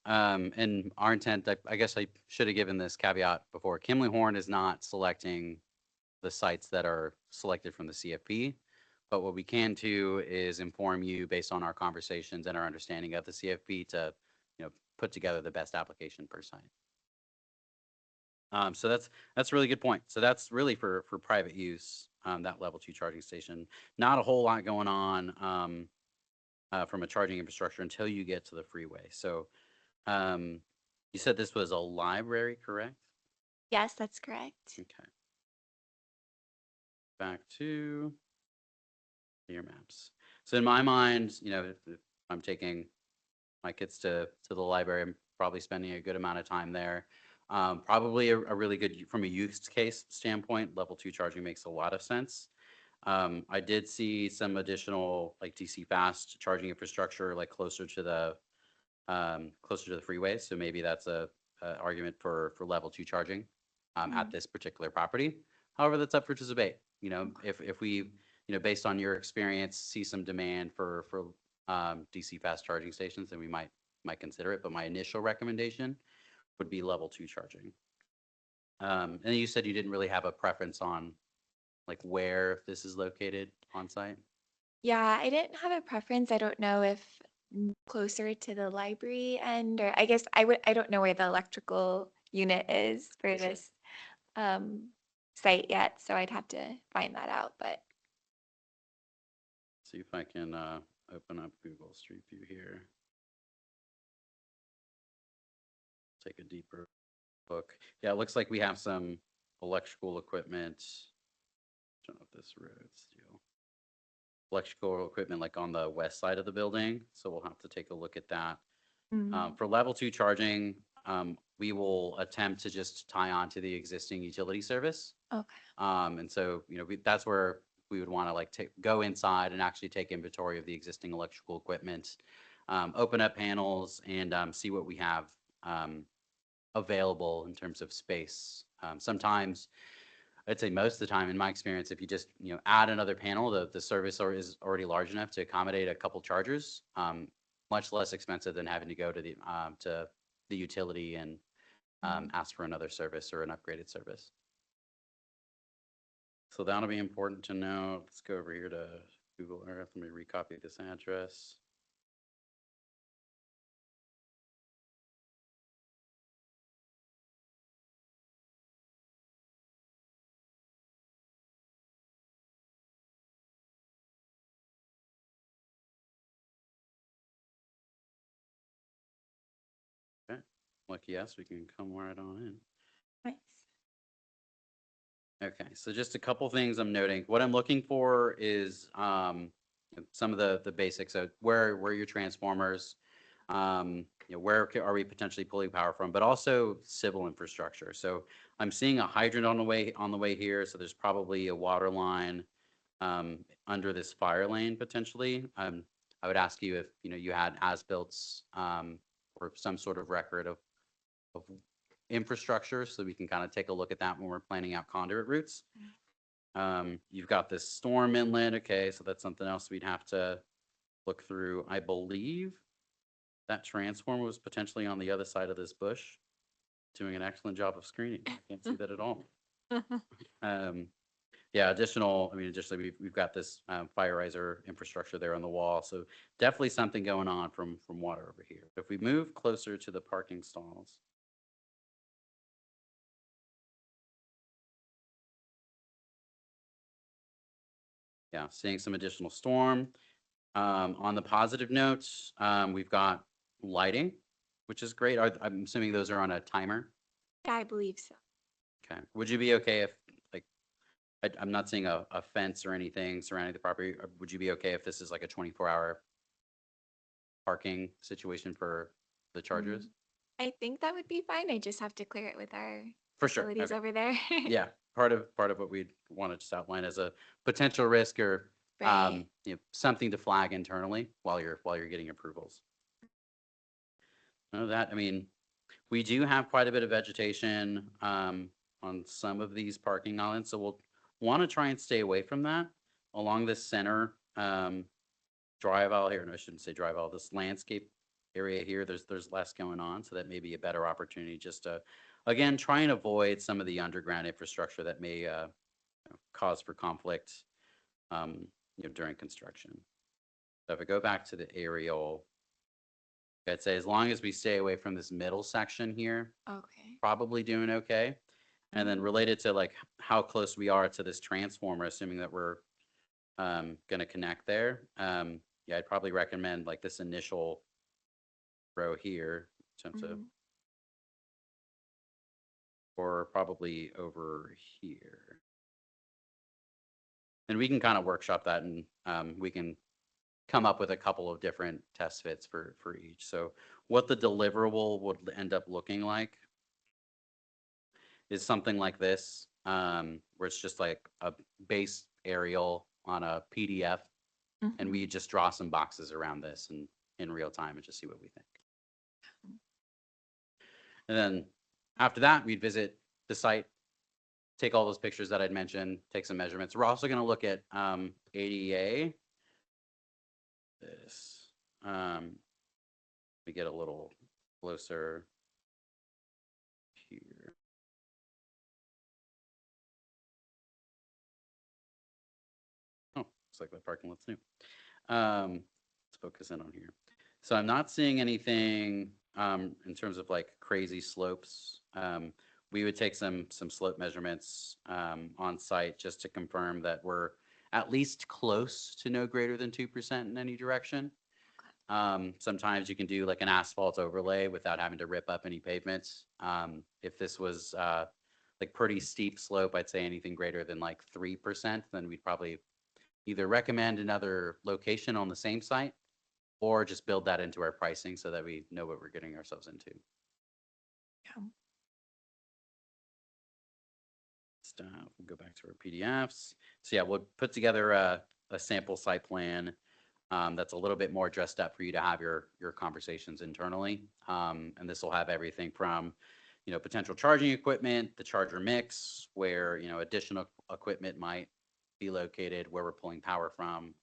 S2: And our intent, I guess I should have given this caveat before. Kimberly Horn is not selecting the sites that are selected from the CFP, but what we can do is inform you based on our conversations and our understanding of the CFP to, put together the best application per site. So that's a really good point. So that's really for private use, that level 2 charging station. Not a whole lot going on from a charging infrastructure until you get to the freeway. So you said this was a library, correct?
S10: Yes, that's correct.
S2: Okay. Back to your maps. So in my mind, if I'm taking my kids to the library, I'm probably spending a good amount of time there. Probably a really good, from a use case standpoint, level 2 charging makes a lot of sense. I did see some additional like DC fast charging infrastructure, like closer to the freeway. So maybe that's a argument for level 2 charging at this particular property. However, that's up for debate. If we, based on your experience, see some demand for DC fast charging stations, then we might consider it. But my initial recommendation would be level 2 charging. And you said you didn't really have a preference on like where this is located on site.
S10: Yeah, I didn't have a preference. I don't know if closer to the library end, or I guess I don't know where the electrical unit is for this site yet, so I'd have to find that out. But
S2: See if I can open up Google Street View here. Take a deeper look. Yeah, it looks like we have some electrical equipment. I don't know if this road's still. Electrical equipment like on the west side of the building. So we'll have to take a look at that. For level 2 charging, we will attempt to just tie on to the existing utility service.
S10: okay.
S2: And so, that's where we would want to like go inside and actually take inventory of the existing electrical equipment, open up panels and see what we have available in terms of space. Sometimes I'd say most of the time, in my experience, if you just, add another panel, the service is already large enough to accommodate a couple chargers. Much less expensive than having to go to the utility and ask for another service or an upgraded service. So that'll be important to know. Let's go over here to Google Earth. Let me recopy this address. Okay, lucky yes, we can come right on in.
S10: Nice.
S2: Okay, so just a couple things I'm noting. What I'm looking for is some of the basics of where are your transformers, where are we potentially pulling power from, but also civil infrastructure. So I'm seeing a hydrant on the way here. So there's probably a water line under this fire lane potentially. I would ask you if you had as-builts or some sort of record of infrastructure, so we can kind of take a look at that when we're planning out conduit routes. You've got this storm inlet. Okay, so that's something else we'd have to look through. I believe that transformer was potentially on the other side of this bush, doing an excellent job of screening. I can't see that at all. Yeah, additionally, we've got this fire riser infrastructure there on the wall. So definitely something going on from water over here. If we move closer to the parking stalls. Yeah, seeing some additional storm. On the positive notes, we've got lighting, which is great. I'm assuming those are on a timer.
S10: Yeah, I believe so.
S2: Okay. Would you be okay if, like, I'm not seeing a fence or anything surrounding the property. Would you be okay if this is like a 24-hour parking situation for the chargers?
S10: I think that would be fine. I just have to clear it with our
S2: For sure.
S10: facilities
S2: Okay.
S10: over there.
S2: Yeah, part of what we'd want to just outline as a potential risk or
S10: Right.
S2: something to flag internally while you're getting approvals. We do have quite a bit of vegetation on some of these parking islands, so we'll want to try and stay away from that along this center drive aisle here. No, I shouldn't say drive aisle. This landscape area here, there's less going on, so that may be a better opportunity just to, again, try and avoid some of the underground infrastructure that may cause for conflict during construction. So if I go back to the aerial, I'd say as long as we stay away from this middle section here,
S10: Okay.
S2: probably doing okay. And then related to like how close we are to this transformer, assuming that we're going to connect there, yeah, I'd probably recommend like this initial row here, or probably over here. And we can kind of workshop that, and we can come up with a couple of different test fits for each. So what the deliverable would end up looking like is something like this, where it's just like a base aerial on a PDF, and we just draw some boxes around this and in real time and just see what we think. And then after that, we'd visit the site, take all those pictures that I'd mentioned, take some measurements. We're also going to look at ADA. This. We get a little closer here. Oh, looks like my parking lot's new. Let's focus in on here. So I'm not seeing anything in terms of like crazy slopes. We would take some slope measurements on site just to confirm that we're at least close to no greater than 2% in any direction. Sometimes you can do like an asphalt overlay without having to rip up any pavements. If this was like pretty steep slope, I'd say anything greater than like 3%, then we'd probably either recommend another location on the same site or just build that into our pricing so that we know what we're getting ourselves into.
S10: Yeah.
S2: We'll go back to our PDFs. So yeah, we'll put together a sample site plan that's a little bit more dressed up for you to have your conversations internally. And this will have everything from potential charging equipment, the charger mix, where, additional equipment might be located, where we're pulling power from.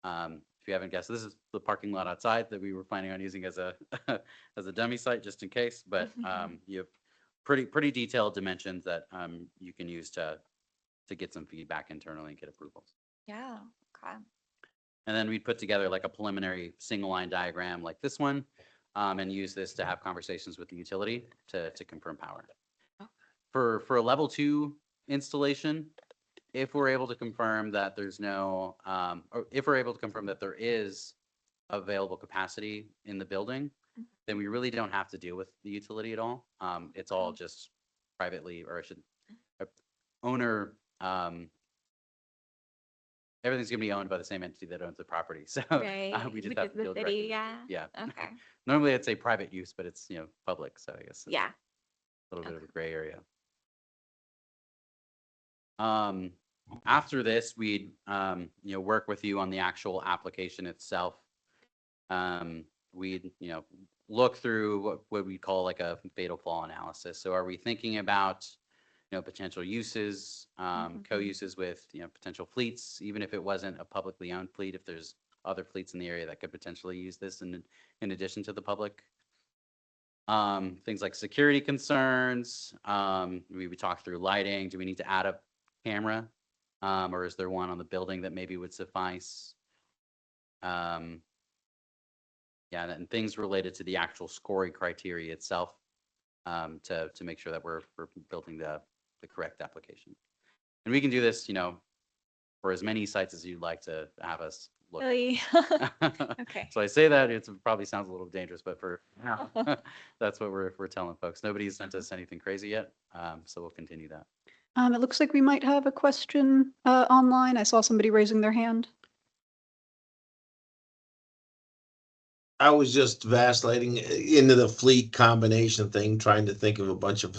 S2: If you haven't guessed, this is the parking lot outside that we were planning on using as a as a dummy site just in case. But you have pretty detailed dimensions that you can use to get some feedback internally and get approvals.
S10: Yeah, okay.
S2: And then we'd put together like a preliminary single line diagram like this one, and use this to have conversations with the utility to confirm power. For a level 2 installation, if we're able to confirm that there's no, or if we're able to confirm that there is available capacity in the building, then we really don't have to deal with the utility at all. It's all just privately, or I should, owner, everything's gonna be owned by the same entity that owns the property. So
S10: Right.
S2: we just
S10: Which
S2: have
S10: is
S2: to
S10: the
S2: deal
S10: city,
S2: directly.
S10: yeah.
S2: Yeah.
S10: Okay.
S2: Normally I'd say private use, but it's, public. So I guess it's
S10: Yeah.
S2: a little bit of a gray area. After this, we'd, work with you on the actual application itself. We'd, look through what we call like a fatal flaw analysis. So are we thinking about, potential uses, co-uses with, potential fleets, even if it wasn't a publicly owned fleet, if there's other fleets in the area that could potentially use this in addition to the public. Things like security concerns. We would talk through lighting. Do we need to add a camera? Or is there one on the building that maybe would suffice? Yeah, and things related to the actual scoring criteria itself, to make sure that we're building the correct application. And we can do this, for as many sites as you'd like to have us look.
S10: Really? Okay.
S2: So I say that it probably sounds a little dangerous, but for now, that's what we're telling folks. Nobody's sent us anything crazy yet, so we'll continue that.
S11: It looks like we might have a question online. I saw somebody raising their hand.
S4: I was just vacillating into the fleet combination thing, trying to think of a bunch of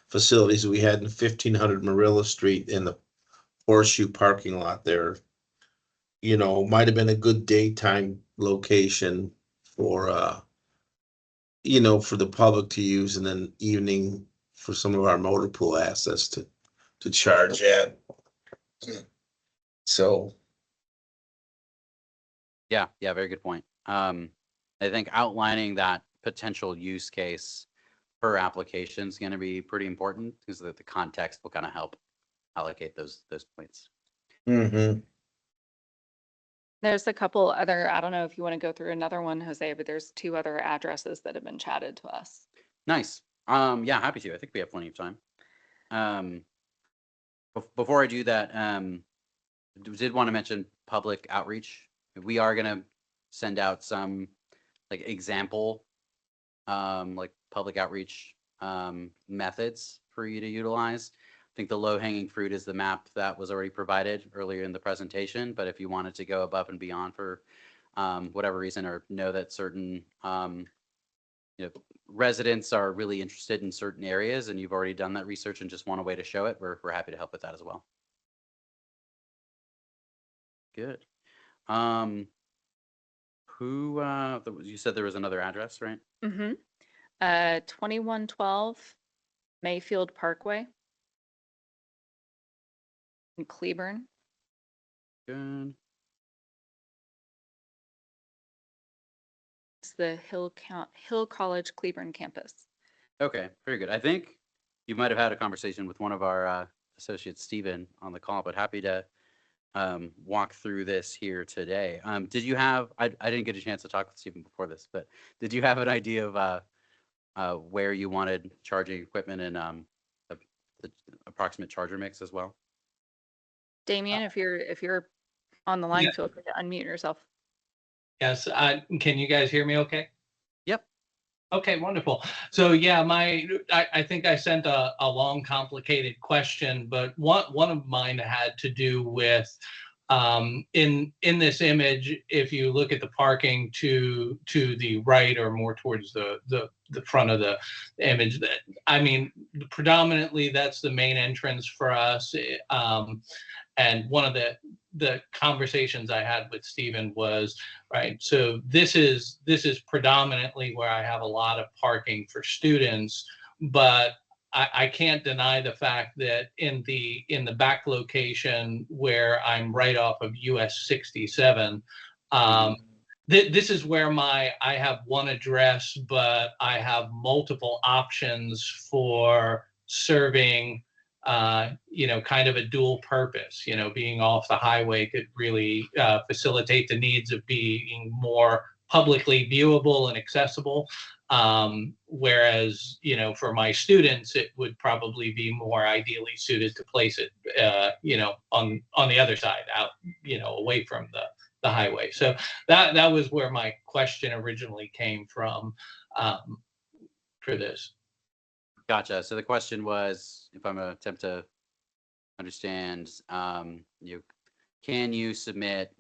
S4: facilities we had in 1500 Marilla Street in the Horseshoe parking lot there. Might have been a good daytime location for, for the public to use, and then evening for some of our motor pool assets to charge at. So.
S2: Yeah, very good point. I think outlining that potential use case per application is going to be pretty important, because the context will kind of help allocate those points.
S4: Mm-hmm.
S1: There's a couple other, I don't know if you want to go through another one, Jose, but there's 2 other addresses that have been chatted to us.
S2: Nice. Yeah, happy to. I think we have plenty of time. Before I do that, did want to mention public outreach. We are going to send out some like example, like public outreach methods for you to utilize. I think the low-hanging fruit is the map that was already provided earlier in the presentation, but if you wanted to go above and beyond for whatever reason, or know that certain residents are really interested in certain areas and you've already done that research and just want a way to show it, we're happy to help with that as well. Good. You said there was another address, right?
S1: 2112 Mayfield Parkway in Cleburne.
S2: Good.
S1: It's the Hill College Cleburne campus.
S2: Okay, very good. I think you might have had a conversation with one of our associates, Stephen, on the call, but happy to walk through this here today. Did you have, I didn't get a chance to talk with Stephen before this, but did you have an idea of where you wanted charging equipment and the approximate charger mix as well?
S1: Damien, if you're on the line,
S12: Yeah.
S1: feel free to unmute yourself.
S12: Yes, can you guys hear me okay?
S2: Yep.
S12: Okay, wonderful. So yeah, I think I sent a long, complicated question, but one of mine had to do with in this image, if you look at the parking to the right or more towards the front of the image, I mean, predominantly that's the main entrance for us. And one of the conversations I had with Stephen was, right, so this is predominantly where I have a lot of parking for students. but I can't deny the fact that in the back location where I'm right off of US 67, this is where I have one address, but I have multiple options for serving, kind of a dual purpose. Being off the highway could really facilitate the needs of being more publicly viewable and accessible. Whereas, for my students, it would probably be more ideally suited to place it, on the other side, out, away from the highway. So that was where my question originally came from, for this.
S2: Gotcha. So the question was, if I'm gonna attempt to understand, can you submit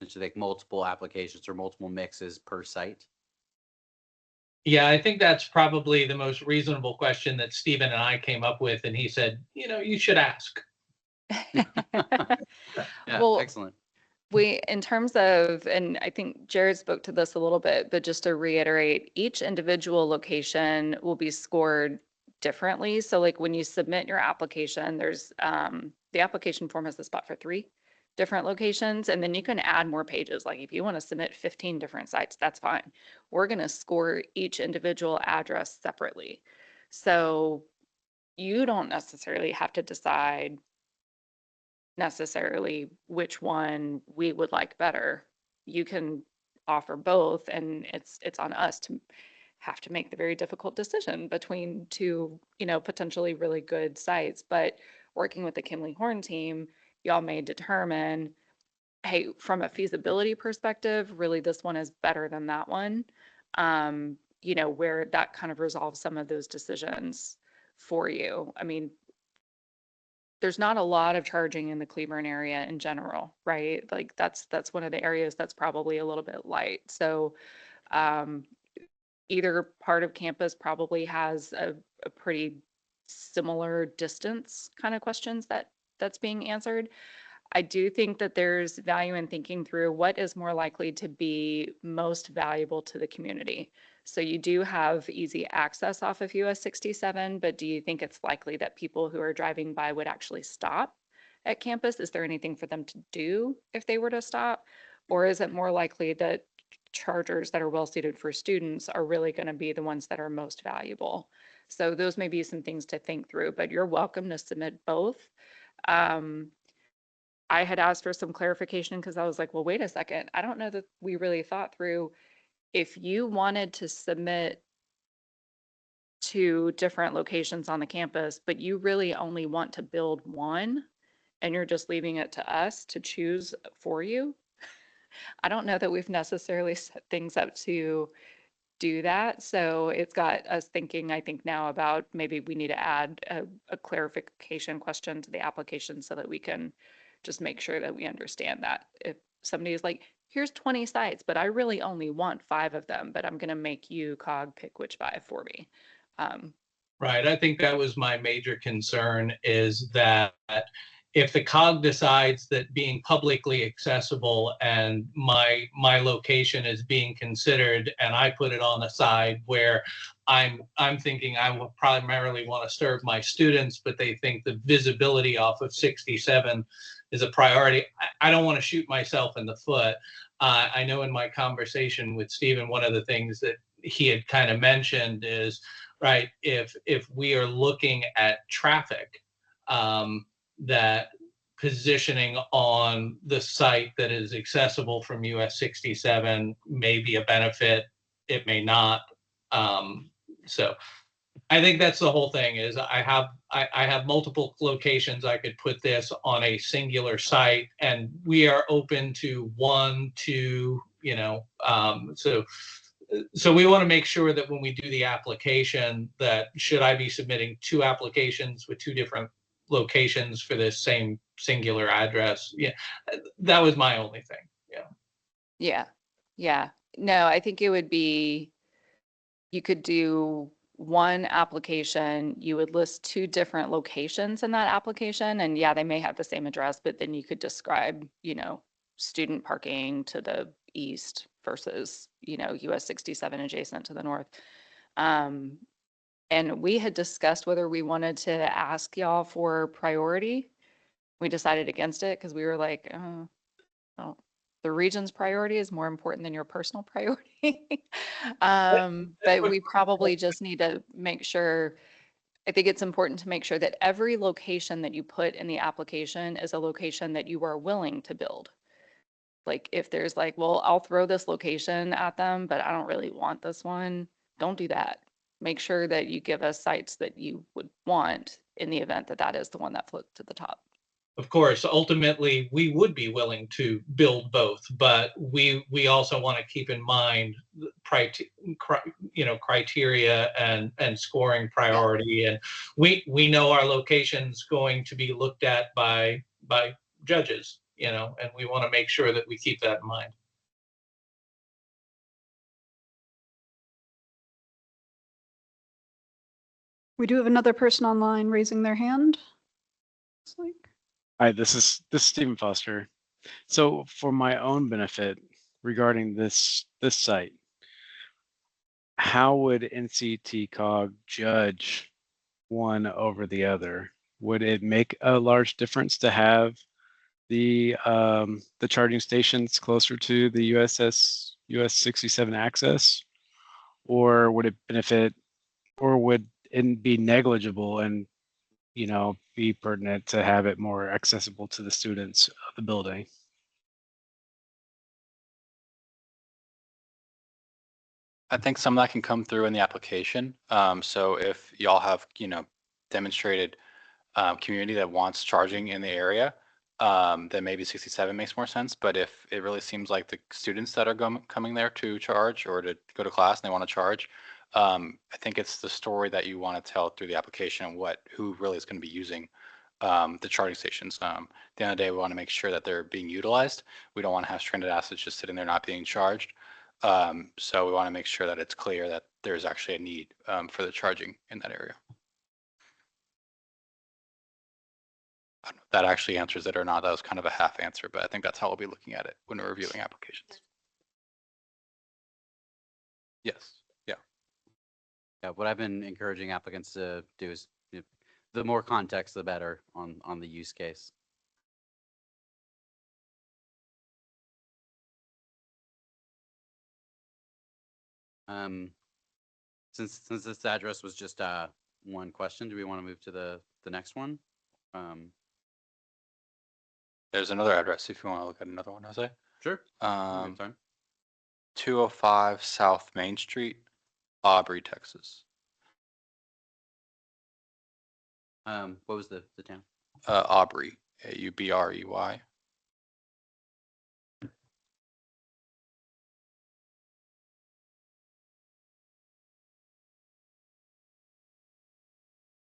S2: essentially like multiple applications or multiple mixes per site?
S12: Yeah, I think that's probably the most reasonable question that Stephen and I came up with, and he said, you should ask.
S2: Yeah,
S1: Well,
S2: excellent.
S1: in terms of, and I think Jared spoke to this a little bit, but just to reiterate, each individual location will be scored differently. So like when you submit your application, there's the application form has the spot for 3 different locations, and then you can add more pages. Like if you want to submit 15 different sites, that's fine. We're going to score each individual address separately. So you don't necessarily have to decide necessarily which one we would like better. You can offer both, and it's on us to have to make the very difficult decision between 2, potentially really good sites. But working with the Kimley Horn team, y'all may determine, hey, from a feasibility perspective, really this one is better than that one. Where that kind of resolves some of those decisions for you. I mean, there's not a lot of charging in the Cleburne area in general, right? Like that's one of the areas that's probably a little bit light. So either part of campus probably has a pretty similar distance kind of questions that's being answered. I do think that there's value in thinking through what is more likely to be most valuable to the community. So you do have easy access off of US 67, but do you think it's likely that people who are driving by would actually stop at campus? Is there anything for them to do if they were to stop? Or is it more likely that chargers that are well suited for students are really going to be the ones that are most valuable? So those may be some things to think through, but you're welcome to submit both. I had asked for some clarification because I was like, well, wait a second. I don't know that we really thought through if you wanted to submit to different locations on the campus, but you really only want to build one and you're just leaving it to us to choose for you. I don't know that we've necessarily set things up to do that. So it's got us thinking, I think now about maybe we need to add a clarification question to the application so that we can just make sure that we understand that. If somebody is like, here's 20 sites, but I really only want 5 of them, but I'm going to make you COG pick which 5 for me.
S12: Right. I think that was my major concern, is that if the COG decides that being publicly accessible and my location is being considered, and I put it on the side where I'm thinking I will primarily want to serve my students, but they think the visibility off of 67 is a priority, I don't want to shoot myself in the foot. I know in my conversation with Stephen, one of the things that he had kind of mentioned is, right, if we are looking at traffic, that positioning on the site that is accessible from US 67 may be a benefit, it may not. So I think that's the whole thing, is I have multiple locations. I could put this on a singular site, and we are open to 1, 2, so we want to make sure that when we do the application, that should I be submitting 2 applications with 2 different locations for this same singular address? Yeah, that was my only thing.
S1: Yeah. No, I think it would be, you could do 1 application, you would list 2 different locations in that application, and yeah, they may have the same address, but then you could describe, student parking to the east versus, US 67 adjacent to the north. And And we had discussed whether we wanted to ask y'all for priority. We decided against it because we were like, well, the region's priority is more important than your personal priority. But we probably just need to make sure, I think it's important to make sure that every location that you put in the application is a location that you are willing to build. Like if there's like, well, I'll throw this location at them, but I don't really want this one, don't do that. Make sure that you give us sites that you would want in the event that that is the one that floats to the top.
S12: Of course, ultimately, we would be willing to build both, but we also want to keep in mind criteria and scoring priority. And we know our location's going to be looked at by judges, and we want to make sure that we keep that in mind.
S11: We do have another person online raising their hand. Looks like.
S13: Hi, this is Stephen Foster. So for my own benefit regarding this site, how would NCTCOG judge one over the other? Would it make a large difference to have the charging stations closer to the US 67 access, or would it benefit, or would it be negligible and be pertinent to have it more accessible to the students of the building?
S6: I think some of that can come through in the application. So if y'all have, demonstrated community that wants charging in the area, then maybe 67 makes more sense. But if it really seems like the students that are coming there to charge or to go to class and they want to charge, I think it's the story that you want to tell through the application and who really is going to be using the charging stations. At the end of the day, we want to make sure that they're being utilized. We don't want to have stranded assets just sitting there not being charged. So we want to make sure that it's clear that there's actually a need for the charging in that area. I don't know if that actually answers it or not. That was kind of a half answer, but I think that's how we'll be looking at it when we're reviewing applications. Yes.
S2: Yeah, what I've been encouraging applicants to do is, the more context, the better on the use case. Since this address was just one question, do we want to move to the next one?
S6: There's another address if you want to look at another one, Jose.
S2: Sure.
S6: 205 South Main Street, Aubrey, Texas.
S2: What was the town?
S6: Aubrey, Aubrey.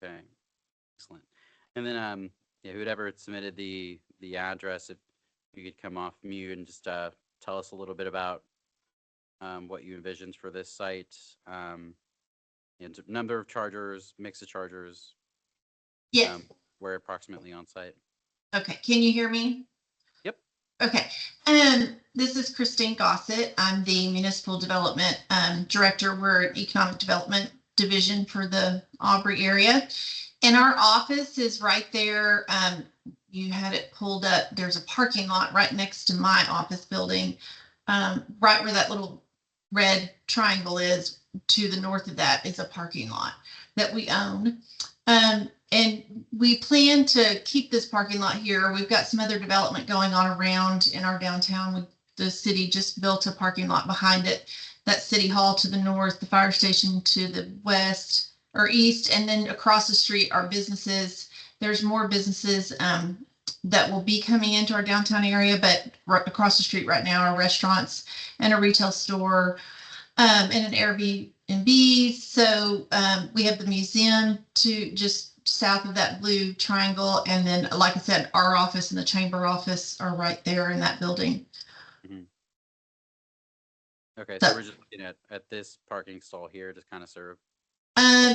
S2: Okay, excellent. And then, whoever had submitted the address, if you could come off mute and just tell us a little bit about what you envisioned for this site, number of chargers, mix of chargers.
S14: Yes.
S2: Where approximately on site.
S14: Okay. Can you hear me?
S2: Yep.
S14: Okay. This is Christine Gossett. I'm the Municipal Development Director. We're an Economic Development Division for the Aubrey area. And our office is right there. You had it pulled up. There's a parking lot right next to my office building, right where that little red triangle is. To the north of that is a parking lot that we own. And we plan to keep this parking lot here. We've got some other development going on around in our downtown. The city just built a parking lot behind it. That City Hall to the north, the fire station to the west or east, and then across the street are businesses. There's more businesses that will be coming into our downtown area, but right across the street right now are restaurants and a retail store and an Airbnb. So we have the museum to just south of that blue triangle. And then, like I said, our office and the chamber office are right there in that building.
S2: Mm-hmm. Okay, so we're just looking at this parking stall here to kind of serve.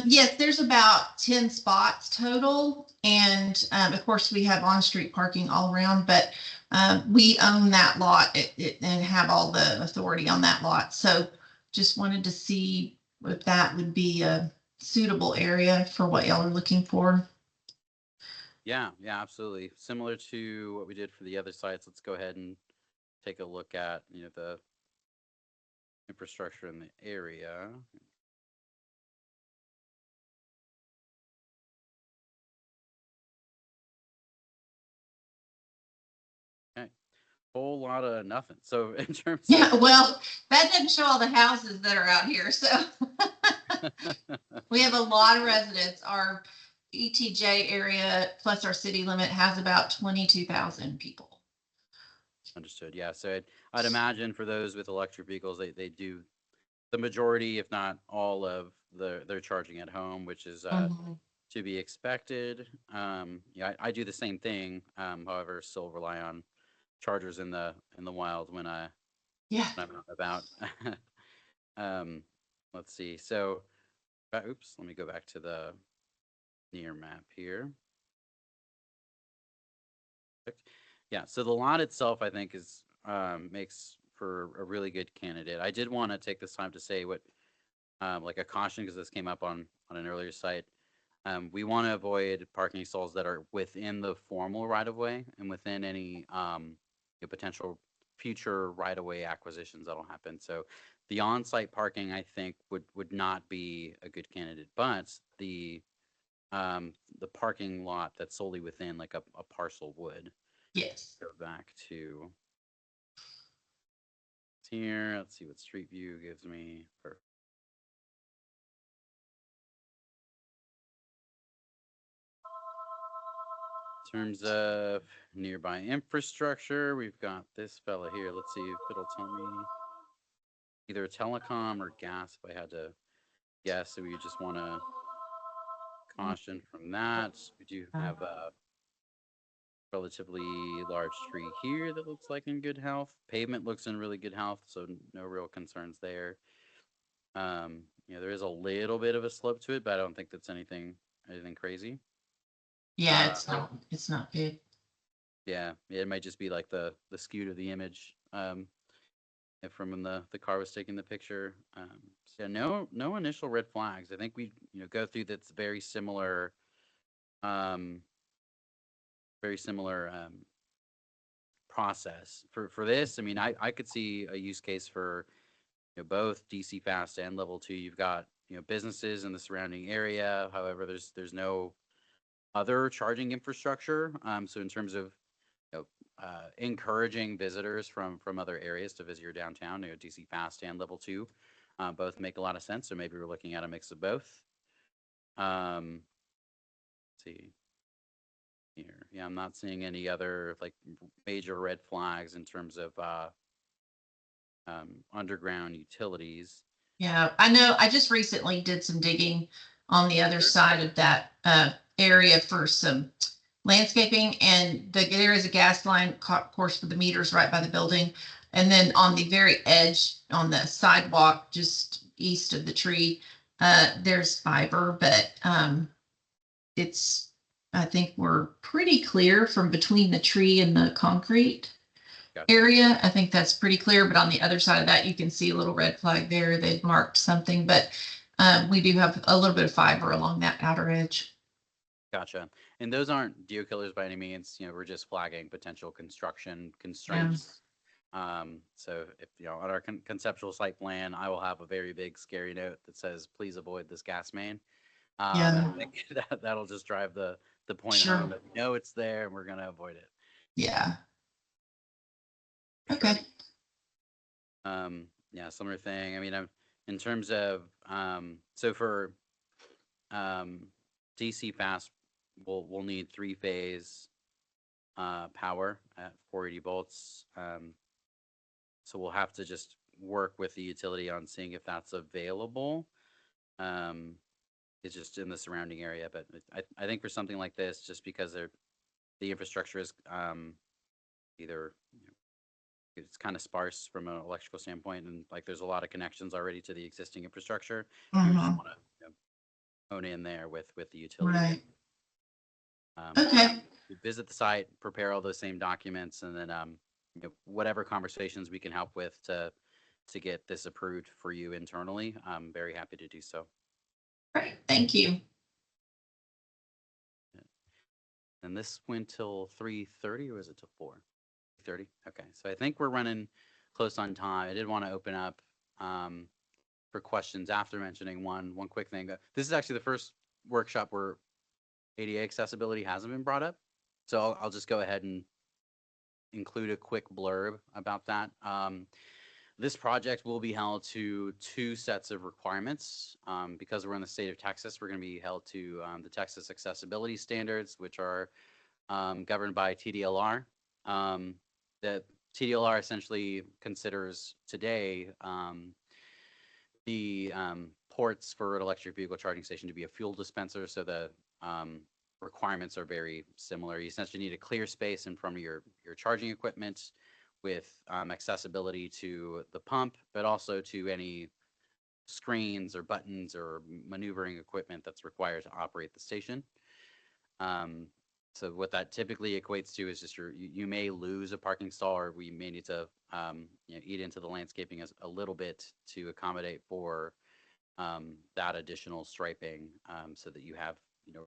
S14: Yes, there's about 10 spots total. And of course, we have on-street parking all around, but we own that lot and have all the authority on that lot. So just wanted to see if that would be suitable area for what y'all are looking for.
S2: Yeah, yeah, absolutely. Similar to what we did for the other sites, let's go ahead and take a look at, the infrastructure in the area. Okay, whole lot of nothing. So in terms
S14: Yeah,
S2: of
S14: well, that doesn't show all the houses that are out here, so we have a lot of residents. Our ETJ area plus our city limit has about 22,000 people.
S2: Understood. Yeah. So I'd imagine for those with electric vehicles, they do the majority, if not all of their charging at home, which is
S14: Mhm.
S2: to be expected. Yeah, I do the same thing. However, still rely on chargers in the wild when
S14: Yeah.
S2: I'm out and about. Let's see. So, oops, let me go back to the near map here. Yeah, so the lot itself, I think, is makes for a really good candidate. I did want to take this time to say what, like a caution, because this came up on an earlier site. We want to avoid parking stalls that are within the formal right of way and within any potential future right of way acquisitions that'll happen. So the on-site parking, I think, would not be a good candidate, but the parking lot that's solely within like a parcel would.
S14: Yes.
S2: Go back to here. Let's see what Street View gives me. In terms of nearby infrastructure, we've got this fella here. Let's see if it'll tell me either telecom or gas if I had to guess. So we just want to caution from that. We do have a relatively large tree here that looks like in good health. Pavement looks in really good health, so no real concerns there. There is a little bit of a slope to it, but I don't think that's anything crazy.
S14: Yeah, it's not big.
S2: Yeah, it might just be like the skew to the image from when the car was taking the picture. So yeah, no initial red flags. I think we go through that's very similar process for this. I mean, I could see a use case for both DC fast and level 2. You've got businesses in the surrounding area. However, there's no other charging infrastructure. So in terms of encouraging visitors from other areas to visit your downtown, DC fast and level 2 both make a lot of sense. So maybe we're looking at a mix of both. Let's see here. Yeah, I'm not seeing any other like major red flags in terms of underground utilities.
S14: Yeah, I know. I just recently did some digging on the other side of that area for some landscaping, and there is a gas line, of course, for the meters right by the building. And then on the very edge, on the sidewalk, just east of the tree, there's fiber, but I think we're pretty clear from between the tree and the concrete area. I think that's pretty clear, but on the other side of that, you can see a little red flag there. They've marked something, but we do have a little bit of fiber along that outer edge.
S2: Gotcha. And those aren't deer killers by any means. We're just flagging potential construction constraints. So if on our conceptual site plan, I will have a very big scary note that says, "Please avoid this gas main." I think that'll just drive the point home that we know it's there and we're going to avoid it.
S14: Yeah. Okay.
S2: Yeah, similar thing. I mean, in terms of so for DC fast, we'll need 3-phase power at 480 volts. So we'll have to just work with the utility on seeing if that's available. It's just in the surrounding area, but I think for something like this, just because the infrastructure is either it's kind of sparse from an electrical standpoint, and like there's a lot of connections already to the existing infrastructure. We just want to hone in there with the utility.
S14: Right.
S2: Okay. Visit the site, prepare all those same documents, and then whatever conversations we can help with to get this approved for you internally, I'm very happy to do so.
S14: Great, thank you.
S2: And this went till 3:30 or was it till 4:30? Okay, so I think we're running close on time. I did want to open up for questions after mentioning one quick thing. This is actually the first workshop where ADA accessibility hasn't been brought up. So I'll just go ahead and include a quick blurb about that. This project will be held to 2 sets of requirements. Because we're in the state of Texas, we're going to be held to the Texas Accessibility Standards, which are governed by TDLR. The TDLR essentially considers today the ports for an electric vehicle charging station to be a fuel dispenser. So the requirements are very similar. You essentially need a clear space in front of your charging equipment with accessibility to the pump, but also to any screens or buttons or maneuvering equipment that's required to operate the station. So what that typically equates to is just you may lose a parking stall, or we may need to eat into the landscaping a little bit to accommodate for that additional striping, so that you have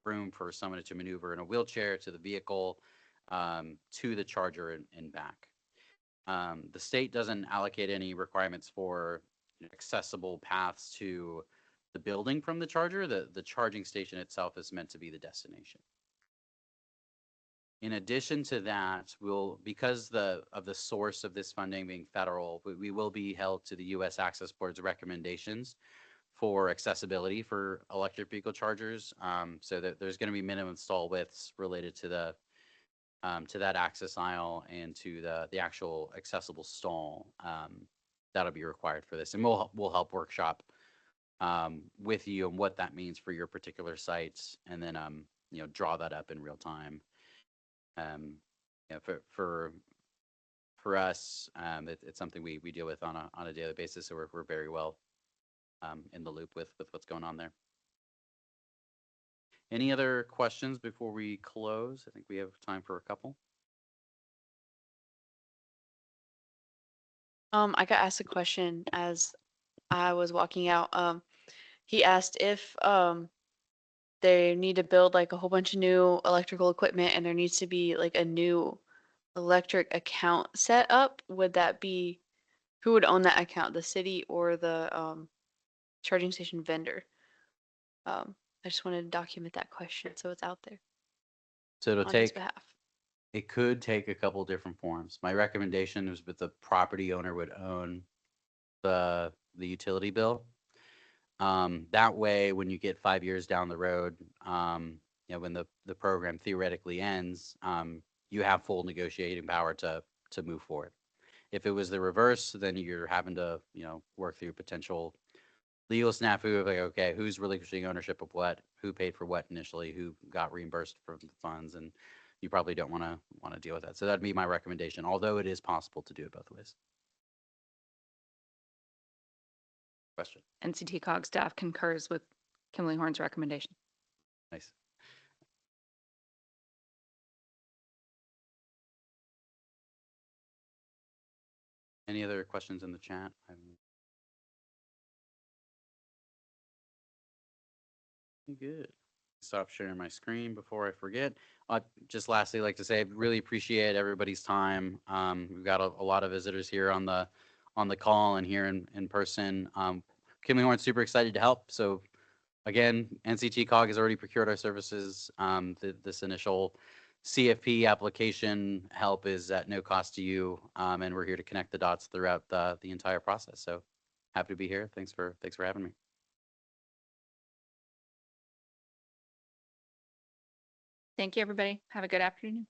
S2: room for someone to maneuver in a wheelchair to the vehicle, to the charger and back. The state doesn't allocate any requirements for accessible paths to the building from the charger. The charging station itself is meant to be the destination. In addition to that, because of the source of this funding being federal, we will be held to the U.S. Access Board's recommendations for accessibility for electric vehicle chargers. So that there's going to be minimum stall widths related to that access aisle and to the actual accessible stall that'll be required for this. And we'll help workshop with you on what that means for your particular sites, and then draw that up in real time. For us, it's something we deal with on a daily basis, so we're very well in the loop with what's going on there. Any other questions before we close? I think we have time for a couple.
S3: I got asked a question as I was walking out. He asked if they need to build like a whole bunch of new electrical equipment and there needs to be like a new electric account set up. Would that be, who would own that account, the city or the charging station vendor? I just wanted to document that question so it's out there
S2: So
S3: on his behalf.
S2: It could take a couple different forms. My recommendation is that the property owner would own the utility bill. That way, when you get 5 years down the road, when the program theoretically ends, you have full negotiating power to move forward. If it was the reverse, then you're having to work through potential legal snafu of like, okay, who's relinquishing ownership of what, who paid for what initially, who got reimbursed from the funds, and you probably don't want to deal with that. So that'd be my recommendation, although it is possible to do it both ways. Question.
S1: NCT COG staff concurs with Kimberly Horn's recommendation.
S2: Nice. Any other questions in the chat? Good. Stop sharing my screen before I forget. I'd just lastly like to say I really appreciate everybody's time. We've got a lot of visitors here on the call and here in person. Kimberly Horn's super excited to help. So again, NCT COG has already procured our services. This initial CFP application help is at no cost to you, and we're here to connect the dots throughout the entire process. So happy to be here. Thanks for having me.
S1: Thank you, everybody. Have a good afternoon.